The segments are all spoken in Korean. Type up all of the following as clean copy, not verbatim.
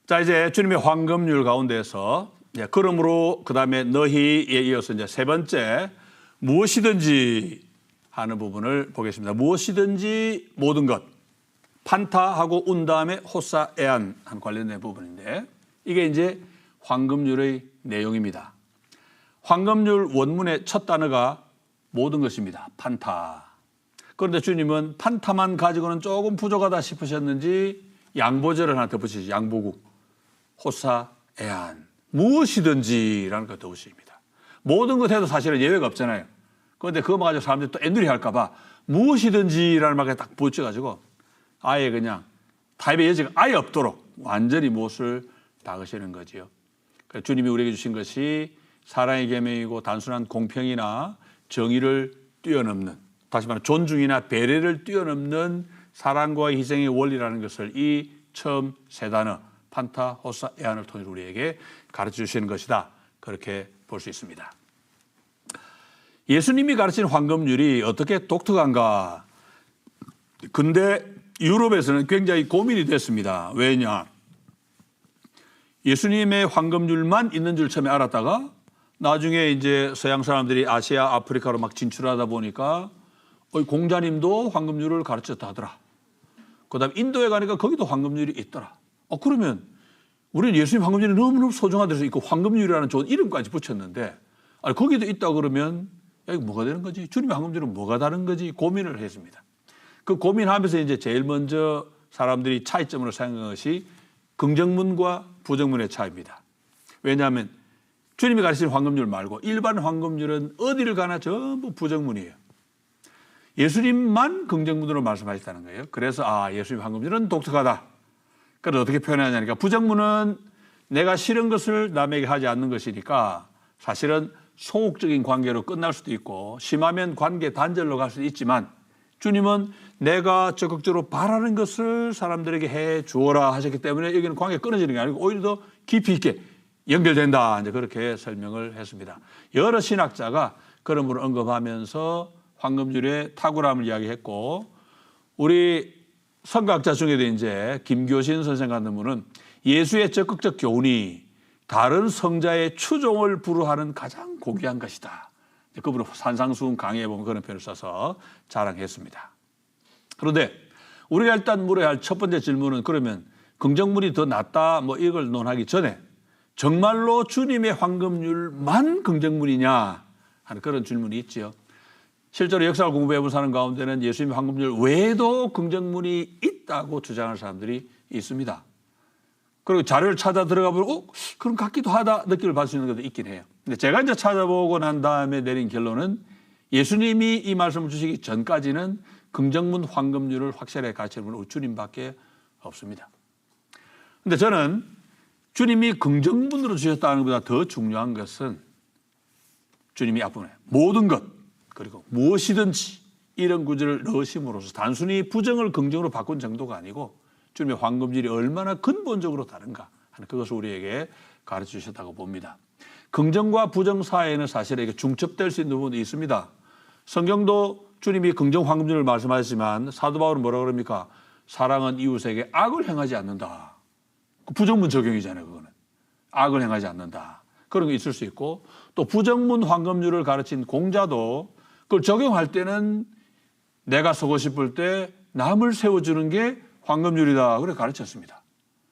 자, 이제 주님의 황금률 가운데서 그러므로 그다음에 너희에 이어서 이제 세 번째 무엇이든지 하는 부분을 보겠습니다. 무엇이든지 모든 것. 판타하고 운 다음에 호사에안 한 관련된 부분인데 이게 이제 황금률의 내용입니다. 황금률 원문의 첫 단어가 모든 것입니다. 판타. 그런데 주님은 판타만 가지고는 조금 부족하다 싶으셨는지 양보절을 하나 덧붙이시죠. 양보국. 호사에안. 무엇이든지라는 걸 덧붙입니다. 모든 것 해도 사실은 예외가 없잖아요. 그런데 그거 가지고 사람들이 또 애누리 할까 봐 무엇이든지라는 말에 딱 붙여가지고 아예 그냥 타협의 여지가 아예 없도록 완전히 못을 박으시는 거지요. 그래서 주님이 우리에게 주신 것이 사랑의 계명이고 단순한 공평이나 정의를 뛰어넘는, 다시 말해 존중이나 배려를 뛰어넘는 사랑과 희생의 원리라는 것을 이 처음 세 단어 판타, 호사, 에안을 통해 우리에게 가르쳐 주시는 것이다. 그렇게 볼 수 있습니다. 예수님이 가르친 황금률이 어떻게 독특한가? 근데 유럽에서는 굉장히 고민이 됐습니다. 왜냐? 예수님의 황금률만 있는 줄 처음에 알았다가 나중에 이제 서양 사람들이 아시아, 아프리카로 막 진출하다 보니까 공자님도 황금률을 가르쳤다 하더라. 그다음 인도에 가니까 거기도 황금률이 있더라. 그러면 우리는 예수님 황금률이 너무너무 소중하다 해서 있고 황금률이라는 좋은 이름까지 붙였는데 거기도 있다 그러면 이거 뭐가 되는 거지? 주님의 황금률은 뭐가 다른 거지? 고민을 했습니다. 그 고민하면서 이제 제일 먼저 사람들이 차이점으로 생각한 것이 긍정문과 부정문의 차이입니다. 왜냐하면 주님이 가르치신 황금률 말고 일반 황금률은 어디를 가나 전부 부정문이에요. 예수님만 긍정문으로 말씀하셨다는 거예요. 그래서 예수님 황금률은 독특하다. 그래서 어떻게 표현하냐니까 부정문은 내가 싫은 것을 남에게 하지 않는 것이니까 사실은 소극적인 관계로 끝날 수도 있고 심하면 관계 단절로 갈 수도 있지만 주님은 내가 적극적으로 바라는 것을 사람들에게 해 주어라 하셨기 때문에 여기는 관계가 끊어지는 게 아니고 오히려 더 깊이 있게 연결된다. 이제 그렇게 설명을 했습니다. 여러 신학자가 그런 부분을 언급하면서 황금률의 탁월함을 이야기했고 우리 성가학자 중에도 이제 김교신 선생 같은 분은 예수의 적극적 교훈이 다른 성자의 추종을 불허하는 가장 고귀한 것이다. 그분은 산상수훈 강의에 보면 그런 표현을 써서 자랑했습니다. 그런데 우리가 일단 물어야 할 첫 번째 질문은 그러면 긍정문이 더 낫다 뭐 이걸 논하기 전에 정말로 주님의 황금률만 긍정문이냐 하는 그런 질문이 있지요. 실제로 역사를 공부해 본 사람 가운데는 예수님의 황금률 외에도 긍정문이 있다고 주장하는 사람들이 있습니다. 그리고 자료를 찾아 들어가 보면 그럼 같기도 하다 느낌을 받을 수 있는 것도 있긴 해요. 근데 제가 이제 찾아보고 난 다음에 내린 결론은 예수님이 이 말씀을 주시기 전까지는 긍정문 황금률을 확실하게 가르치는 분은 주님밖에 없습니다. 근데 저는 주님이 긍정문으로 주셨다는 것보다 더 중요한 것은 주님이 앞부분에 모든 것 그리고 무엇이든지 이런 구절을 넣으심으로써 단순히 부정을 긍정으로 바꾼 정도가 아니고 주님의 황금률이 얼마나 근본적으로 다른가 하는 그것을 우리에게 가르쳐 주셨다고 봅니다. 긍정과 부정 사이에는 사실 이게 중첩될 수 있는 부분도 있습니다. 성경도 주님이 긍정 황금률을 말씀하셨지만 사도 바울은 뭐라 그럽니까? 사랑은 이웃에게 악을 행하지 않는다. 부정문 적용이잖아요. 그거는. 악을 행하지 않는다. 그런 게 있을 수 있고 또 부정문 황금률을 가르친 공자도 그걸 적용할 때는 내가 서고 싶을 때 남을 세워주는 게 황금률이다. 그렇게 가르쳤습니다.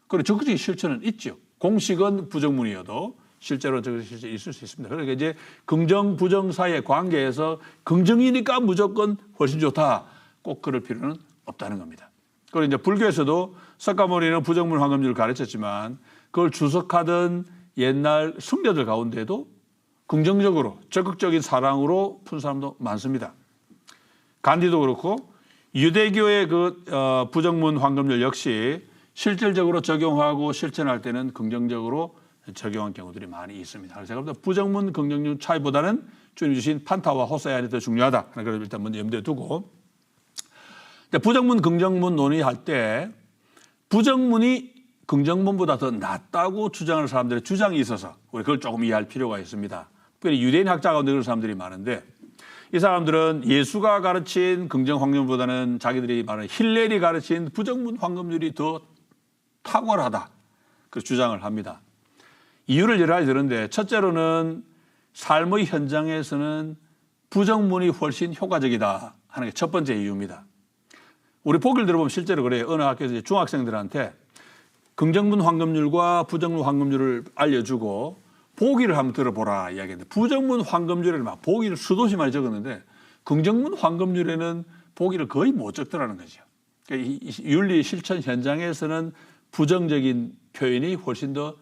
그리고 적극적인 실천은 있죠. 공식은 부정문이어도 실제로 적극적인 실천이 있을 수 있습니다. 그러니까 이제 긍정, 부정 사이의 관계에서 긍정이니까 무조건 훨씬 좋다. 꼭 그럴 필요는 없다는 겁니다. 그리고 이제 불교에서도 석가모니는 부정문 황금률을 가르쳤지만 그걸 주석하던 옛날 승려들 가운데도 긍정적으로 적극적인 사랑으로 푼 사람도 많습니다. 간디도 그렇고 유대교의 부정문 황금률 역시 실질적으로 적용하고 실천할 때는 긍정적으로 적용한 경우들이 많이 있습니다. 그래서 제가 볼 때 부정문 긍정률 차이보다는 주님 주신 판타와 호사에안이 더 중요하다. 그래서 일단 먼저 염두에 두고 부정문 긍정문 논의할 때 부정문이 긍정문보다 더 낫다고 주장하는 사람들의 주장이 있어서 우리 그걸 조금 이해할 필요가 있습니다. 특별히 유대인 학자 가운데 그런 사람들이 많은데 이 사람들은 예수가 가르친 긍정 황금률보다는 자기들이 말하는 힐렐이 가르친 부정문 황금률이 더 탁월하다. 그 주장을 합니다. 이유를 여러 가지 들었는데 첫째로는 삶의 현장에서는 부정문이 훨씬 효과적이다 하는 게 첫 번째 이유입니다. 우리 보기를 들어보면 실제로 그래요. 어느 학교에서 이제 중학생들한테 긍정문 환급률과 부정문 환급률을 알려주고 보기를 한번 들어보라 이야기했는데 부정문 환급률에는 막 보기를 수도시 많이 적었는데 긍정문 환급률에는 보기를 거의 못 적더라는 거죠. 그러니까 이 윤리 실천 현장에서는 부정적인 표현이 훨씬 더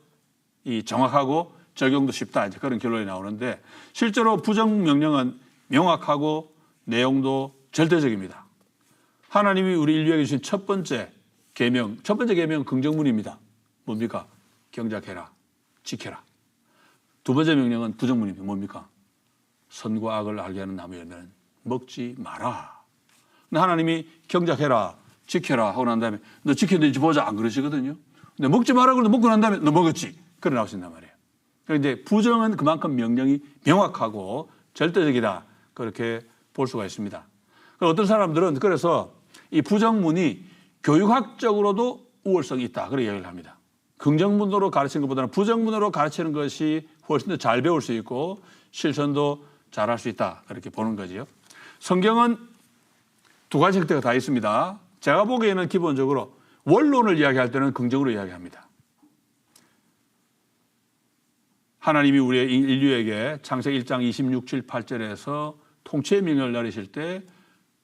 정확하고 적용도 쉽다 이제 그런 결론이 나오는데 실제로 부정 명령은 명확하고 내용도 절대적입니다. 하나님이 우리 인류에게 주신 첫 번째 계명은 긍정문입니다. 뭡니까? 경작해라, 지켜라. 두 번째 명령은 부정문입니다. 뭡니까? 선과 악을 알게 하는 나무 열매는 먹지 마라. 근데 하나님이 경작해라, 지켜라 하고 난 다음에 너 지켰는지 보자 안 그러시거든요. 근데 먹지 마라 그러고 먹고 난 다음에 너 먹었지. 그래 나오신단 말이에요. 그런데 부정은 그만큼 명령이 명확하고 절대적이다. 그렇게 볼 수가 있습니다. 어떤 사람들은 그래서 이 부정문이 교육학적으로도 우월성이 있다. 그렇게 이야기를 합니다. 긍정문으로 가르치는 것보다는 부정문으로 가르치는 것이 훨씬 더 잘 배울 수 있고 실천도 잘할 수 있다. 그렇게 보는 거지요. 성경은 두 가지 형태가 다 있습니다. 제가 보기에는 기본적으로 원론을 이야기할 때는 긍정으로 이야기합니다. 하나님이 우리의 인류에게 창세기 1장 26, 7, 8절에서 통치의 명령을 내리실 때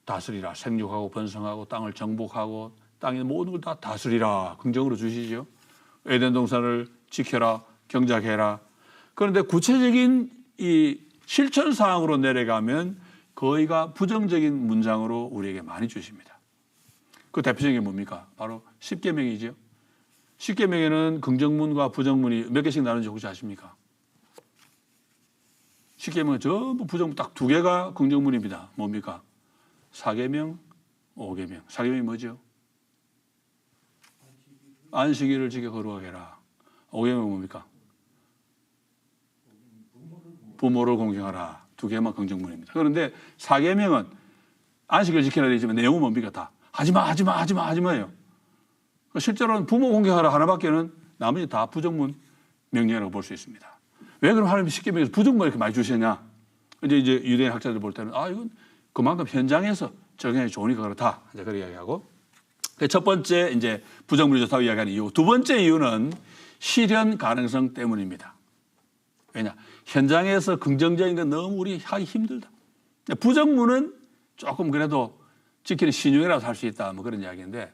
다스리라, 생육하고 번성하고 땅을 정복하고 땅의 모든 걸 다 다스리라 긍정으로 주시죠. 에덴 동산을 지켜라, 경작해라. 그런데 구체적인 이 실천 사항으로 내려가면 거의가 부정적인 문장으로 우리에게 많이 주십니다. 그 대표적인 게 뭡니까? 바로 십계명이죠. 십계명에는 긍정문과 부정문이 몇 개씩 나누는지 혹시 아십니까? 십계명은 전부 부정문 딱 두 개가 긍정문입니다. 뭡니까? 사계명, 오계명. 사계명이 뭐죠? 안식일을 지켜 거룩하게 해라. 오계명은 뭡니까? 부모를 공경하라. 두 개만 긍정문입니다. 그런데 사계명은 안식일을 지키라 되지만 내용은 뭡니까? 다 하지마예요. 실제로는 부모 공경하라 하나밖에는 나머지 다 부정문 명령이라고 볼 수 있습니다. 왜 그럼 하나님이 십계명에서 부정문을 이렇게 많이 주시냐? 이제 유대인 학자들 볼 때는 이건 그만큼 현장에서 적용하기 좋으니까 그렇다. 이제 그렇게 이야기하고. 첫 번째 이제 부정문이 좋다고 이야기하는 이유. 두 번째 이유는 실현 가능성 때문입니다. 왜냐? 현장에서 긍정적인 건 너무 우리 하기 힘들다. 부정문은 조금 그래도 지키는 신용이라도 할 수 있다. 뭐 그런 이야기인데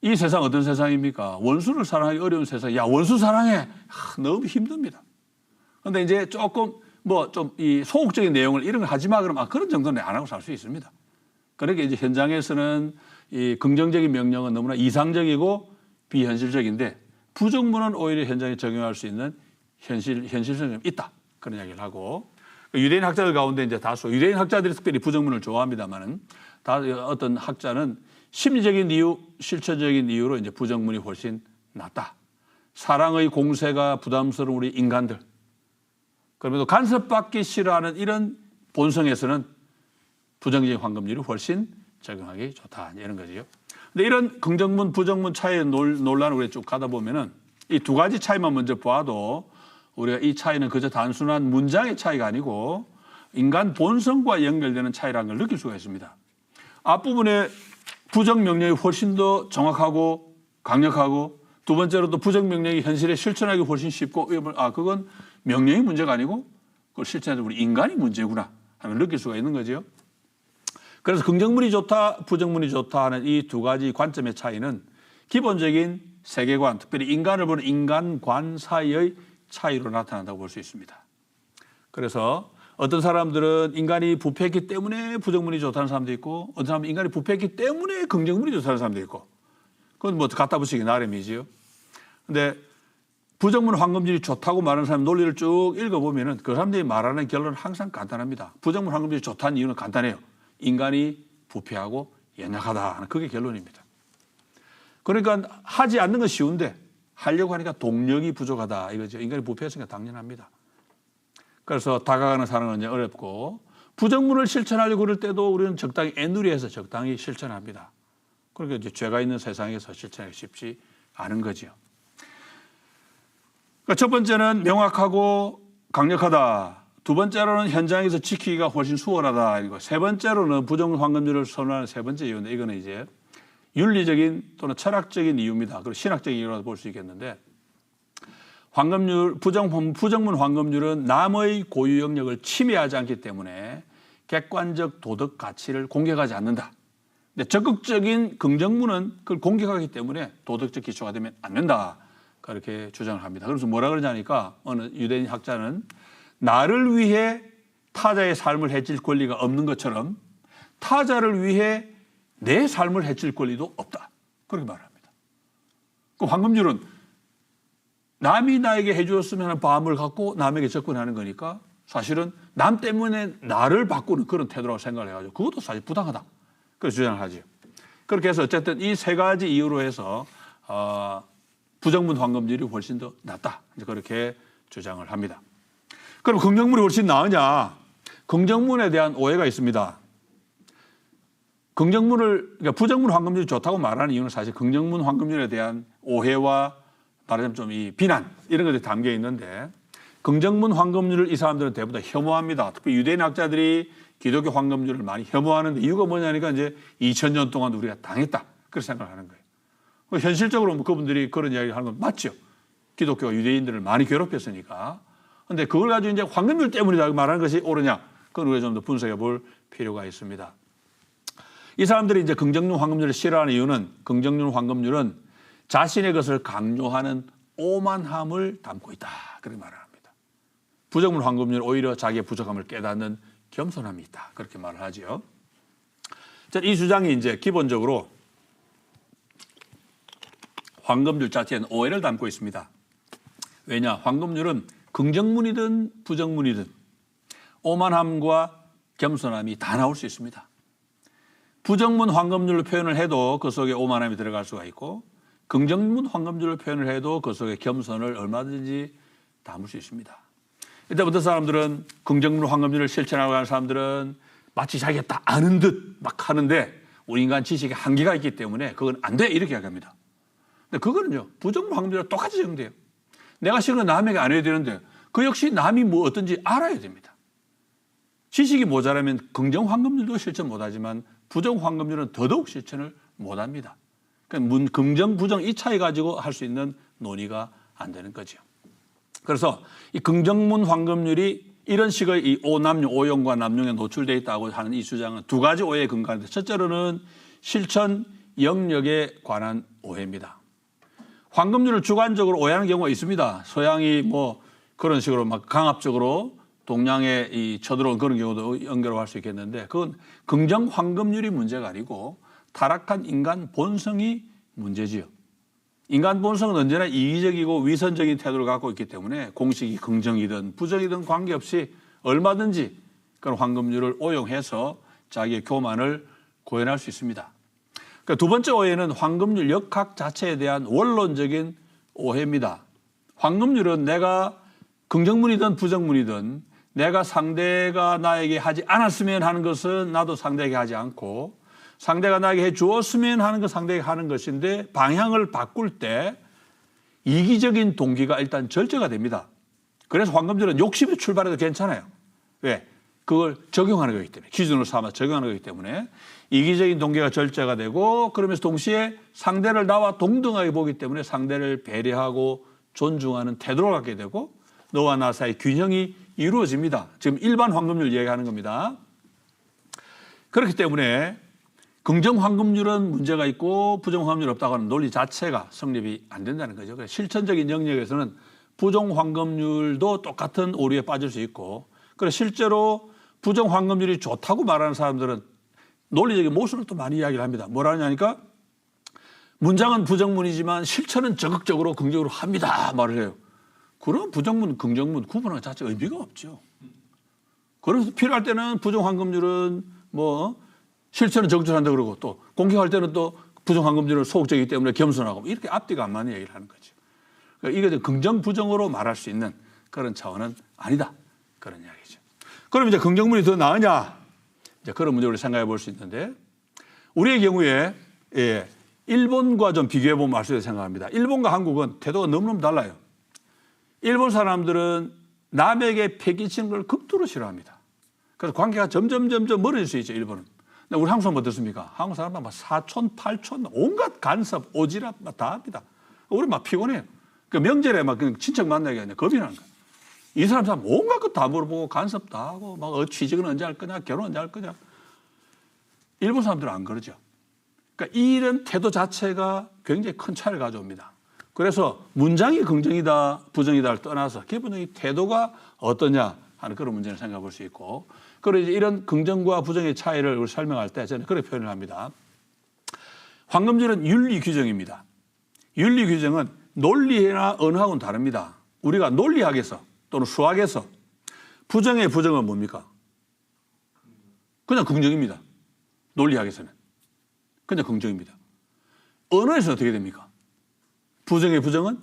이 세상 어떤 세상입니까? 원수를 사랑하기 어려운 세상. 야, 원수 사랑해. 너무 힘듭니다. 그런데 이제 조금 뭐 좀 이 소극적인 내용을 이런 걸 하지 마 그러면 그런 정도는 안 하고 살 수 있습니다. 그러니까 이제 현장에서는 이 긍정적인 명령은 너무나 이상적이고 비현실적인데 부정문은 오히려 현장에 적용할 수 있는 현실성이 있다. 그런 이야기를 하고 유대인 학자들 가운데 이제 다수 유대인 학자들이 특별히 부정문을 좋아합니다만은 어떤 학자는 심리적인 이유, 실천적인 이유로 이제 부정문이 훨씬 낫다. 사랑의 공세가 부담스러운 우리 인간들. 그러면서 간섭받기 싫어하는 이런 본성에서는 부정적인 환급률이 훨씬 적용하기 좋다. 이런 거지요. 근데 이런 긍정문, 부정문 차이의 논란을 우리가 쭉 가다 보면은 이 두 가지 차이만 먼저 보아도 우리가 이 차이는 그저 단순한 문장의 차이가 아니고 인간 본성과 연결되는 차이라는 걸 느낄 수가 있습니다. 앞부분에 부정명령이 훨씬 더 정확하고 강력하고 두 번째로 또 부정명령이 현실에 실천하기 훨씬 쉽고 그건 명령이 문제가 아니고 그걸 실천해서 우리 인간이 문제구나 하는 걸 느낄 수가 있는 거죠. 그래서 긍정문이 좋다, 부정문이 좋다 하는 이 두 가지 관점의 차이는 기본적인 세계관, 특별히 인간을 보는 인간관 사이의 차이로 나타난다고 볼 수 있습니다. 그래서 어떤 사람들은 인간이 부패했기 때문에 부정문이 좋다는 사람도 있고 어떤 사람은 인간이 부패했기 때문에 긍정문이 좋다는 사람도 있고 그건 뭐 갖다 붙이기 나름이지요. 근데 부정문 환급률이 좋다고 말하는 사람 논리를 쭉 읽어보면은 그 사람들이 말하는 결론은 항상 간단합니다. 부정문 환급률이 좋다는 이유는 간단해요. 인간이 부패하고 연약하다 하는 그게 결론입니다. 그러니까 하지 않는 건 쉬운데 하려고 하니까 동력이 부족하다 이거죠. 인간이 부패했으니까 당연합니다. 그래서 다가가는 사람은 이제 어렵고 부정문을 실천하려고 그럴 때도 우리는 적당히 애누리해서 적당히 실천합니다. 그러니까 이제 죄가 있는 세상에서 실천하기 쉽지 않은 거죠. 그러니까 첫 번째는 명확하고 강력하다. 두 번째로는 현장에서 지키기가 훨씬 수월하다. 이거. 세 번째로는 부정 황금률을 선호하는 세 번째 이유인데 이거는 이제 윤리적인 또는 철학적인 이유입니다. 그리고 신학적인 이유라고 볼 수 있겠는데 부정문 황금률은 남의 고유 영역을 침해하지 않기 때문에 객관적 도덕 가치를 공격하지 않는다. 근데 적극적인 긍정문은 그걸 공격하기 때문에 도덕적 기초가 되면 안 된다. 그렇게 주장을 합니다. 그래서 뭐라 그러냐니까 어느 유대인 학자는 나를 위해 타자의 삶을 해칠 권리가 없는 것처럼 타자를 위해 내 삶을 해칠 권리도 없다. 그렇게 말합니다. 그 황금률은 남이 나에게 해주었으면 하는 마음을 갖고 남에게 접근하는 거니까 사실은 남 때문에 나를 바꾸는 그런 태도라고 생각을 해가지고 그것도 사실 부당하다. 그렇게 주장을 하죠. 그렇게 해서 어쨌든 이 세 가지 이유로 해서 부정문 황금률이 훨씬 더 낫다. 이제 그렇게 주장을 합니다. 그럼 긍정문이 훨씬 나으냐? 긍정문에 대한 오해가 있습니다. 그러니까 부정문 황금률이 좋다고 말하는 이유는 사실 긍정문 황금률에 대한 오해와 말하자면 좀 이 비난 이런 것들이 담겨 있는데 긍정문 황금률을 이 사람들은 대부분 다 혐오합니다. 특히 유대인 학자들이 기독교 황금률을 많이 혐오하는데 이유가 뭐냐니까 이제 2000년 동안 우리가 당했다. 그렇게 생각을 하는 거예요. 현실적으로 그분들이 그런 이야기를 하는 건 맞죠. 기독교가 유대인들을 많이 괴롭혔으니까. 그런데 그걸 가지고 이제 황금률 때문이다 말하는 것이 옳으냐? 그건 우리가 좀 더 분석해 볼 필요가 있습니다. 이 사람들이 이제 긍정률 황금률을 싫어하는 이유는 긍정률 황금률은 자신의 것을 강요하는 오만함을 담고 있다. 그렇게 말을 합니다. 부정률 황금률은 오히려 자기의 부족함을 깨닫는 겸손함이 있다. 그렇게 말을 하죠. 이 주장이 이제 기본적으로 황금률 자체에는 오해를 담고 있습니다. 왜냐? 황금률은 긍정문이든 부정문이든 오만함과 겸손함이 다 나올 수 있습니다. 부정문 황금률로 표현을 해도 그 속에 오만함이 들어갈 수가 있고 긍정문 황금률로 표현을 해도 그 속에 겸손을 얼마든지 담을 수 있습니다. 일단 어떤 사람들은 긍정문 황금률을 실천하고 하는 사람들은 마치 자기가 다 아는 듯 막 하는데 우리 인간 지식에 한계가 있기 때문에 그건 안 돼 이렇게 이야기합니다. 근데 그거는요 부정문 황금률과 똑같이 적용돼요. 내가 싫은 건 남에게 안 해야 되는데 그 역시 남이 뭐 어떤지 알아야 됩니다. 지식이 모자라면 긍정 황금률도 실천 못하지만 부정 황금률은 더더욱 실천을 못합니다. 그러니까 긍정, 부정 이 차이 가지고 할 수 있는 논의가 안 되는 거죠. 그래서 이 긍정문 황금률이 이런 식의 이 오남용, 오용과 남용에 노출되어 있다고 하는 이 주장은 두 가지 오해에 근거하는데 첫째로는 실천 영역에 관한 오해입니다. 황금률을 주관적으로 오해하는 경우가 있습니다. 서양이 뭐 그런 식으로 막 강압적으로 동양에 이 쳐들어온 그런 경우도 연결할 수 있겠는데 그건 긍정 황금률이 문제가 아니고 타락한 인간 본성이 문제지요. 인간 본성은 언제나 이기적이고 위선적인 태도를 갖고 있기 때문에 공식이 긍정이든 부정이든 관계없이 얼마든지 그런 황금률을 오용해서 자기의 교만을 구현할 수 있습니다. 그러니까 두 번째 오해는 황금률 역학 자체에 대한 원론적인 오해입니다. 황금률은 내가 긍정문이든 부정문이든 내가 상대가 나에게 하지 않았으면 하는 것은 나도 상대에게 하지 않고 상대가 나에게 해 주었으면 하는 것 상대에게 하는 것인데 방향을 바꿀 때 이기적인 동기가 일단 절제가 됩니다. 그래서 황금률은 욕심이 출발해도 괜찮아요. 왜? 그걸 적용하는 거기 때문에 기준으로 삼아 적용하는 거기 때문에 이기적인 동기가 절제가 되고 그러면서 동시에 상대를 나와 동등하게 보기 때문에 상대를 배려하고 존중하는 태도를 갖게 되고 너와 나 사이 균형이 이루어집니다. 지금 일반 황금률 이야기하는 겁니다. 그렇기 때문에 긍정 황금률은 문제가 있고 부정 황금률 없다고 하는 논리 자체가 성립이 안 된다는 거죠. 그래서 실천적인 영역에서는 부정 황금률도 똑같은 오류에 빠질 수 있고 그래서 실제로 부정 황금률이 좋다고 말하는 사람들은 논리적인 모순을 또 많이 이야기를 합니다. 뭐라 하냐니까 문장은 부정문이지만 실천은 적극적으로 긍정으로 합니다 말을 해요. 그럼 부정문, 긍정문 구분하는 자체가 의미가 없죠. 그래서 필요할 때는 부정 황금률은 뭐 실천은 적극적으로 한다 그러고 또 공격할 때는 또 부정 황금률은 소극적이기 때문에 겸손하고 이렇게 앞뒤가 안 맞는 얘기를 하는 거죠. 그러니까 이게 긍정, 부정으로 말할 수 있는 그런 차원은 아니다. 그런 이야기죠. 그럼 이제 긍정문이 더 나으냐? 이제 그런 문제를 생각해 볼 수 있는데 우리의 경우에 일본과 좀 비교해 보면 알 수 있다고 생각합니다. 일본과 한국은 태도가 너무너무 달라요. 일본 사람들은 남에게 패기치는 걸 극도로 싫어합니다. 그래서 관계가 점점 멀어질 수 있죠, 일본은. 근데 우리 한국 사람 어떻습니까? 한국 사람은 막 사촌, 팔촌, 온갖 간섭, 오지랖 다 합니다. 우리 막 피곤해요. 그 명절에 막 친척 만나기 아니라 겁이 나는 거예요. 이 사람 온갖 것 다 물어보고 간섭 다 하고 막 취직은 언제 할 거냐, 결혼 언제 할 거냐. 일본 사람들은 안 그러죠. 그러니까 이런 태도 자체가 굉장히 큰 차이를 가져옵니다. 그래서 문장이 긍정이다, 부정이다를 떠나서 기본적인 태도가 어떠냐 하는 그런 문제를 생각해 볼 수 있고, 그리고 이제 이런 긍정과 부정의 차이를 우리 설명할 때 저는 그렇게 표현을 합니다. 황금줄은 윤리 규정입니다. 윤리 규정은 논리나 언어하고는 다릅니다. 우리가 논리학에서 또는 수학에서 부정의 부정은 뭡니까? 그냥 긍정입니다. 논리학에서는. 그냥 긍정입니다. 언어에서는 어떻게 됩니까? 부정의 부정은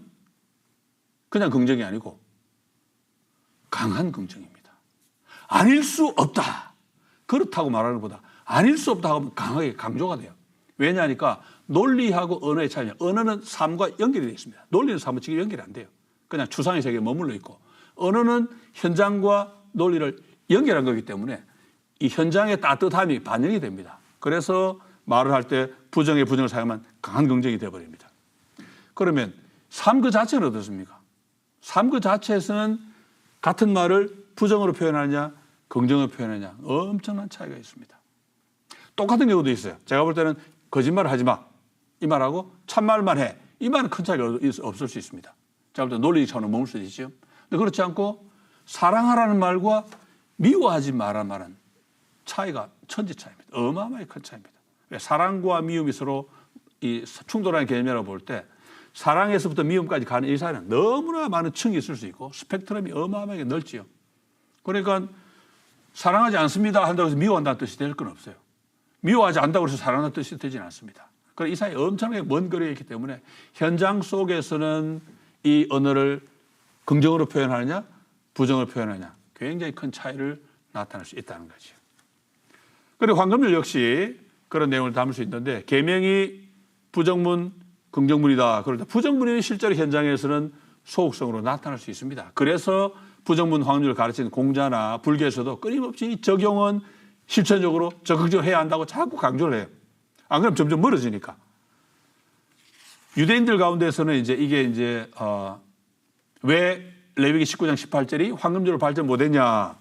그냥 긍정이 아니고 강한 긍정입니다. 아닐 수 없다. 그렇다고 말하는 것보다 아닐 수 없다 하면 강하게 강조가 돼요. 왜냐하니까 논리하고 언어의 차이냐. 언어는 삶과 연결이 되어 있습니다. 논리는 삶과 직접 연결이 안 돼요. 그냥 추상의 세계에 머물러 있고, 언어는 현장과 논리를 연결한 거기 때문에 이 현장의 따뜻함이 반영이 됩니다. 그래서 말을 할 때 부정의 부정을 사용하면 강한 긍정이 되어버립니다. 그러면 삶 그 자체는 어떻습니까? 삶 그 자체에서는 같은 말을 부정으로 표현하느냐 긍정으로 표현하느냐 엄청난 차이가 있습니다. 똑같은 경우도 있어요. 제가 볼 때는 거짓말을 하지 마, 이 말하고 참말만 해, 이 말은 큰 차이가 없을 수 있습니다. 제가 볼 때 논리 차원은 머물 수 있죠. 근데 그렇지 않고 사랑하라는 말과 미워하지 말라는 말은 차이가 천지 차이입니다. 어마어마하게 큰 차이입니다. 사랑과 미움이 서로 이 충돌하는 개념이라고 볼 때 사랑에서부터 미움까지 가는 이 사이는 너무나 많은 층이 있을 수 있고 스펙트럼이 어마어마하게 넓지요. 그러니까 사랑하지 않습니다 한다고 해서 미워한다는 뜻이 될 건 없어요. 미워하지 않는다고 해서 사랑하는 뜻이 되지는 않습니다. 그래서 이 사이 엄청나게 먼 거리에 있기 때문에 현장 속에서는 이 언어를 긍정으로 표현하느냐 부정으로 표현하느냐 굉장히 큰 차이를 나타낼 수 있다는 거죠. 그리고 황금률 역시 그런 내용을 담을 수 있는데 계명이 부정문, 긍정문이다. 그럴 때 부정문이 실제로 현장에서는 소극성으로 나타날 수 있습니다. 그래서 부정문 황금률을 가르치는 공자나 불교에서도 끊임없이 적용은 실천적으로 적극적으로 해야 한다고 자꾸 강조를 해요. 안 그러면 점점 멀어지니까. 유대인들 가운데서는 이게 왜 레위기 19장 18절이 황금줄을 발전 못했냐?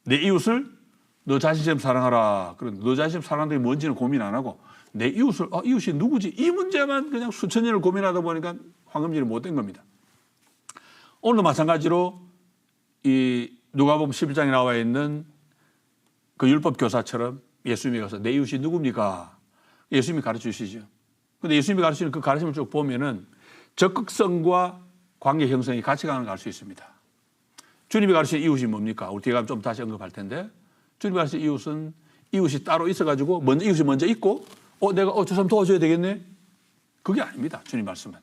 내 이웃을 너 자신처럼 사랑하라. 그런데 너 자신처럼 사랑한다는 게 뭔지는 고민 안 하고 내 이웃을 이웃이 누구지? 이 문제만 그냥 수천 년을 고민하다 보니까 황금줄이 못된 겁니다. 오늘도 마찬가지로 이 누가복음 11장에 나와 있는 그 율법 교사처럼 예수님이 가서 내 이웃이 누굽니까? 예수님이 가르쳐 주시죠. 근데 예수님이 가르치는 그 가르침을 쭉 보면은 적극성과 관계 형성이 같이 가는 걸 알 수 있습니다. 주님이 가르치는 이웃이 뭡니까? 우리 뒤에 가면 좀 다시 언급할 텐데 주님이 가르치는 이웃은 이웃이 따로 있어가지고 이웃이 먼저 있고 내가 저 사람 도와줘야 되겠네? 그게 아닙니다. 주님 말씀은.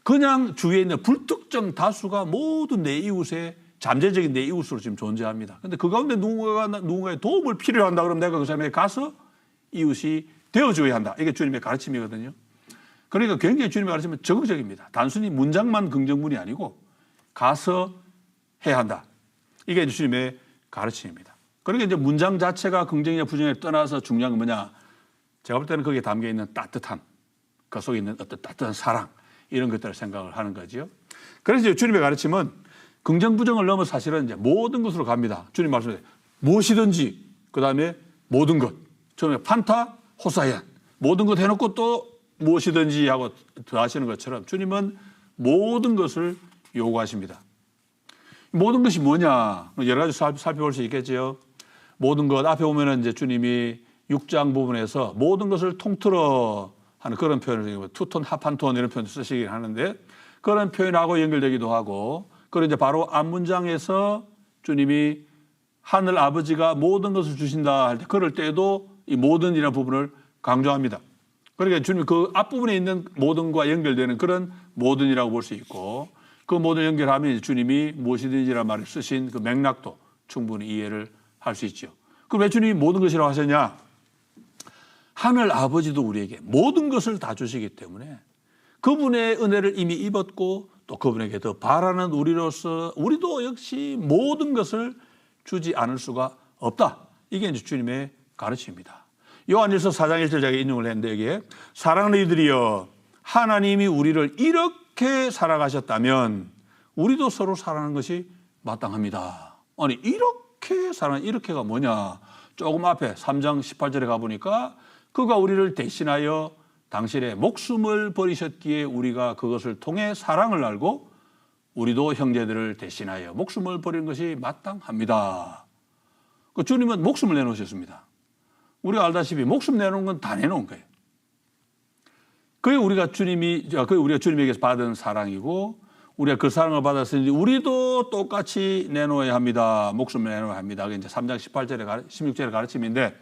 그냥 주위에 있는 불특정 다수가 모두 내 이웃의 잠재적인 내 이웃으로 지금 존재합니다. 그런데 그 가운데 누군가의 도움을 필요로 한다 그러면 내가 그 사람에게 가서 이웃이 되어줘야 한다. 이게 주님의 가르침이거든요. 그러니까 굉장히 주님의 가르침은 적극적입니다. 단순히 문장만 긍정문이 아니고 가서 해야 한다. 이게 주님의 가르침입니다. 그러니까 이제 문장 자체가 긍정이냐 부정이냐 떠나서 중요한 건 뭐냐? 제가 볼 때는 거기에 담겨 있는 따뜻함, 그 속에 있는 어떤 따뜻한 사랑 이런 것들을 생각을 하는 거죠. 그래서 이제 주님의 가르침은 긍정 부정을 넘어 사실은 이제 모든 것으로 갑니다. 주님 말씀에 무엇이든지 그 다음에 모든 것. 처음에 판타 호사얀 모든 것 해놓고 또 무엇이든지 하고 더하시는 것처럼 주님은 모든 것을 요구하십니다. 모든 것이 뭐냐? 여러 가지 살펴볼 수 있겠지요. 모든 것 앞에 보면은 이제 주님이 6장 부분에서 모든 것을 통틀어 하는 그런 표현을 투톤, 하판톤 이런 표현을 쓰시긴 하는데 그런 표현하고 연결되기도 하고 그리고 이제 바로 앞문장에서 주님이 하늘 아버지가 모든 것을 주신다 할 때 그럴 때에도 이 모든이라는 부분을 강조합니다. 그러니까 주님이 그 앞부분에 있는 모든과 연결되는 그런 모든이라고 볼 수 있고 그 모든 연결하면 주님이 무엇이든지라는 말을 쓰신 그 맥락도 충분히 이해를 할 수 있죠. 그럼 왜 주님이 모든 것이라고 하셨냐? 하늘 아버지도 우리에게 모든 것을 다 주시기 때문에 그분의 은혜를 이미 입었고 또 그분에게 더 바라는 우리로서 우리도 역시 모든 것을 주지 않을 수가 없다. 이게 이제 주님의 가르침입니다. 요한일서 4장 1절 제가 인용을 했는데 여기에 사랑하는 이들이여 하나님이 우리를 이렇게 사랑하셨다면 우리도 서로 사랑하는 것이 마땅합니다. 아니 이렇게 사랑하는 이렇게가 뭐냐. 조금 앞에 3장 18절에 가보니까 그가 우리를 대신하여 당신의 목숨을 버리셨기에 우리가 그것을 통해 사랑을 알고 우리도 형제들을 대신하여 목숨을 버리는 것이 마땅합니다. 그 주님은 목숨을 내놓으셨습니다. 우리가 알다시피 목숨 내놓은 건 다 내놓은 거예요. 그게 우리가 주님에게서 받은 사랑이고 우리가 그 사랑을 받았으니 우리도 똑같이 내놓아야 합니다. 목숨을 내놓아야 합니다. 그게 이제 3장 18절에 16절의 가르침인데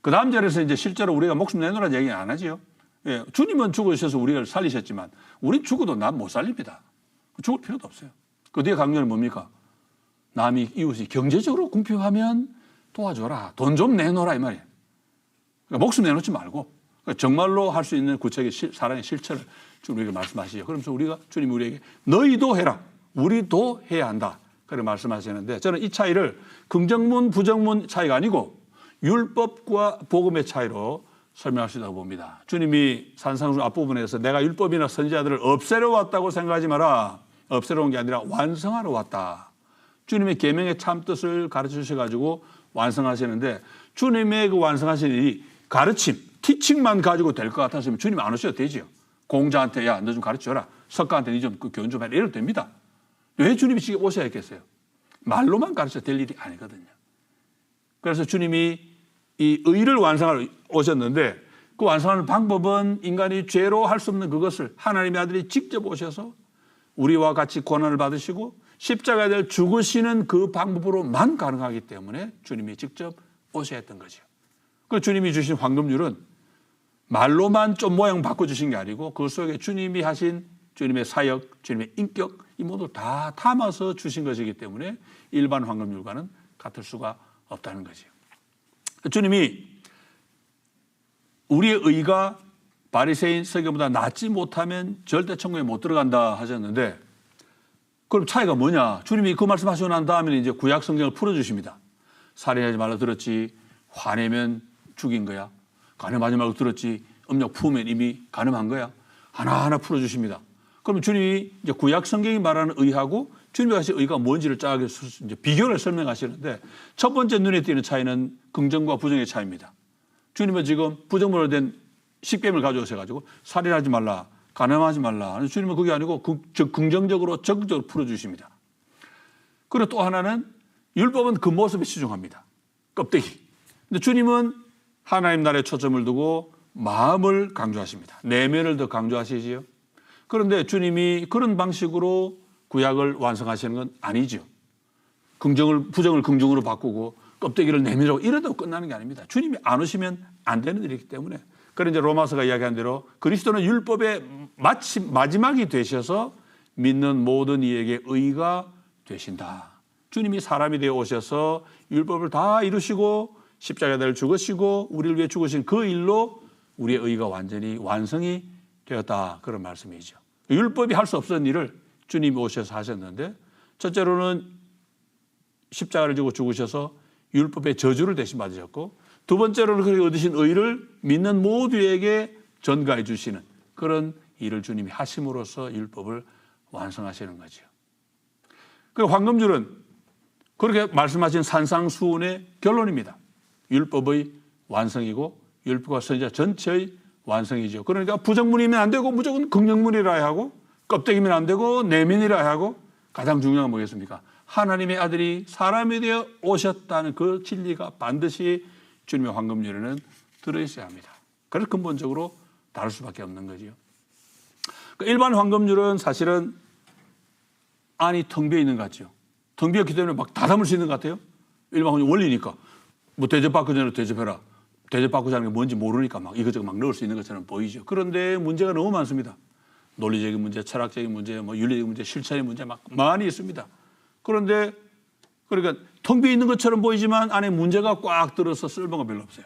그 다음 절에서 이제 실제로 우리가 목숨 내놓으라는 얘기는 안 하지요. 예, 주님은 죽으셔서 우리를 살리셨지만 우린 죽어도 난 못 살립니다. 죽을 필요도 없어요. 그 뒤에 강조는 뭡니까? 남이 이웃이 경제적으로 궁핍하면 도와줘라. 돈 좀 내놓으라 이 말이에요. 그러니까 목숨 내놓지 말고 그러니까 정말로 할 수 있는 구체적인 사랑의 실천을 우리에게 말씀하시죠. 그러면서 주님이 우리에게 너희도 해라. 우리도 해야 한다. 그렇게 말씀하시는데 저는 이 차이를 긍정문 부정문 차이가 아니고 율법과 복음의 차이로 설명할 수 있다고 봅니다. 주님이 산상수 앞부분에서 내가 율법이나 선지자들을 없애려 왔다고 생각하지 마라. 없애려 온 게 아니라 완성하러 왔다. 주님의 계명의 참 뜻을 가르쳐 주셔가지고 완성하시는데 주님의 그 완성하시는 이 가르침, 티칭만 가지고 될 것 같았으면 주님 안 오셔도 되죠. 공자한테 야, 너 좀 가르쳐라. 석가한테 니 좀 그 교훈 좀 해라. 이래도 됩니다. 왜 주님이 지금 오셔야 했겠어요? 말로만 가르쳐 될 일이 아니거든요. 그래서 주님이 이 의를 완성하러 오셨는데 그 완성하는 방법은 인간이 죄로 할 수 없는 그것을 하나님의 아들이 직접 오셔서 우리와 같이 고난을 받으시고 십자가에 대해 죽으시는 그 방법으로만 가능하기 때문에 주님이 직접 오셔야 했던 거죠. 그 주님이 주신 황금률은 말로만 좀 모양 바꿔주신 게 아니고 그 속에 주님이 하신 주님의 사역, 주님의 인격 이 모두 다 담아서 주신 것이기 때문에 일반 황금률과는 같을 수가 없다는 거죠. 주님이 우리의 의가 바리새인 서기보다 낫지 못하면 절대 천국에 못 들어간다 하셨는데 그럼 차이가 뭐냐? 주님이 그 말씀하시고 난 다음에 이제 구약 성경을 풀어주십니다. 살인하지 말라 들었지 화내면 죽인 거야. 간음하지 말고 들었지 음력 품으면 이미 간음한 거야. 하나하나 풀어주십니다. 그러면 주님이 이제 구약 성경이 말하는 의하고 주님이 하신 의가 뭔지를 쫙 이제 비교를 설명하시는데 첫 번째 눈에 띄는 차이는 긍정과 부정의 차이입니다. 주님은 지금 부정으로 된 십계명을 가져오셔가지고 살인하지 말라, 간음하지 말라. 주님은 그게 아니고 긍정적으로 적극적으로 풀어주십니다. 그리고 또 하나는 율법은 그 모습에 치중합니다. 껍데기. 근데 주님은 하나님 나라에 초점을 두고 마음을 강조하십니다. 내면을 더 강조하시지요. 그런데 주님이 그런 방식으로 구약을 완성하시는 건 아니죠. 부정을 긍정으로 바꾸고 껍데기를 내밀어 이래도 끝나는 게 아닙니다. 주님이 안 오시면 안 되는 일이기 때문에. 그래서 이제 로마서가 이야기한 대로 그리스도는 율법의 마지막이 되셔서 믿는 모든 이에게 의가 되신다. 주님이 사람이 되어 오셔서 율법을 다 이루시고 십자가에 달려 죽으시고 우리를 위해 죽으신 그 일로 우리의 의가 완전히 완성이 되었다. 그런 말씀이죠. 율법이 할 수 없었던 일을 주님이 오셔서 하셨는데 첫째로는 십자가를 지고 죽으셔서 율법의 저주를 대신 받으셨고 두 번째로는 그렇게 얻으신 의를 믿는 모두에게 전가해 주시는 그런 일을 주님이 하심으로써 율법을 완성하시는 거죠. 그 황금줄은 그렇게 말씀하신 산상수훈의 결론입니다. 율법의 완성이고 율법과 선지자 전체의 완성이죠. 그러니까 부정문이면 안 되고 무조건 긍정문이라 하고 껍데기면 안 되고 내면이라 하고 가장 중요한 건 뭐겠습니까? 하나님의 아들이 사람이 되어 오셨다는 그 진리가 반드시 주님의 황금률에는 들어있어야 합니다. 그래서 근본적으로 다를 수밖에 없는 거죠. 일반 황금률은 사실은 안이 텅 비어 있는 것 같죠. 텅 비었기 때문에 막 다 담을 수 있는 것 같아요. 일반 황금 원리니까. 뭐 대접받기 전에 대접해라. 대접받고자 하는 게 뭔지 모르니까 막 이것저것 막 넣을 수 있는 것처럼 보이죠. 그런데 문제가 너무 많습니다. 논리적인 문제, 철학적인 문제, 뭐 윤리적인 문제, 실천의 문제 막 많이 있습니다. 그런데 그러니까 텅 비어 있는 것처럼 보이지만 안에 문제가 꽉 들어서 쓸모가 별로 없어요.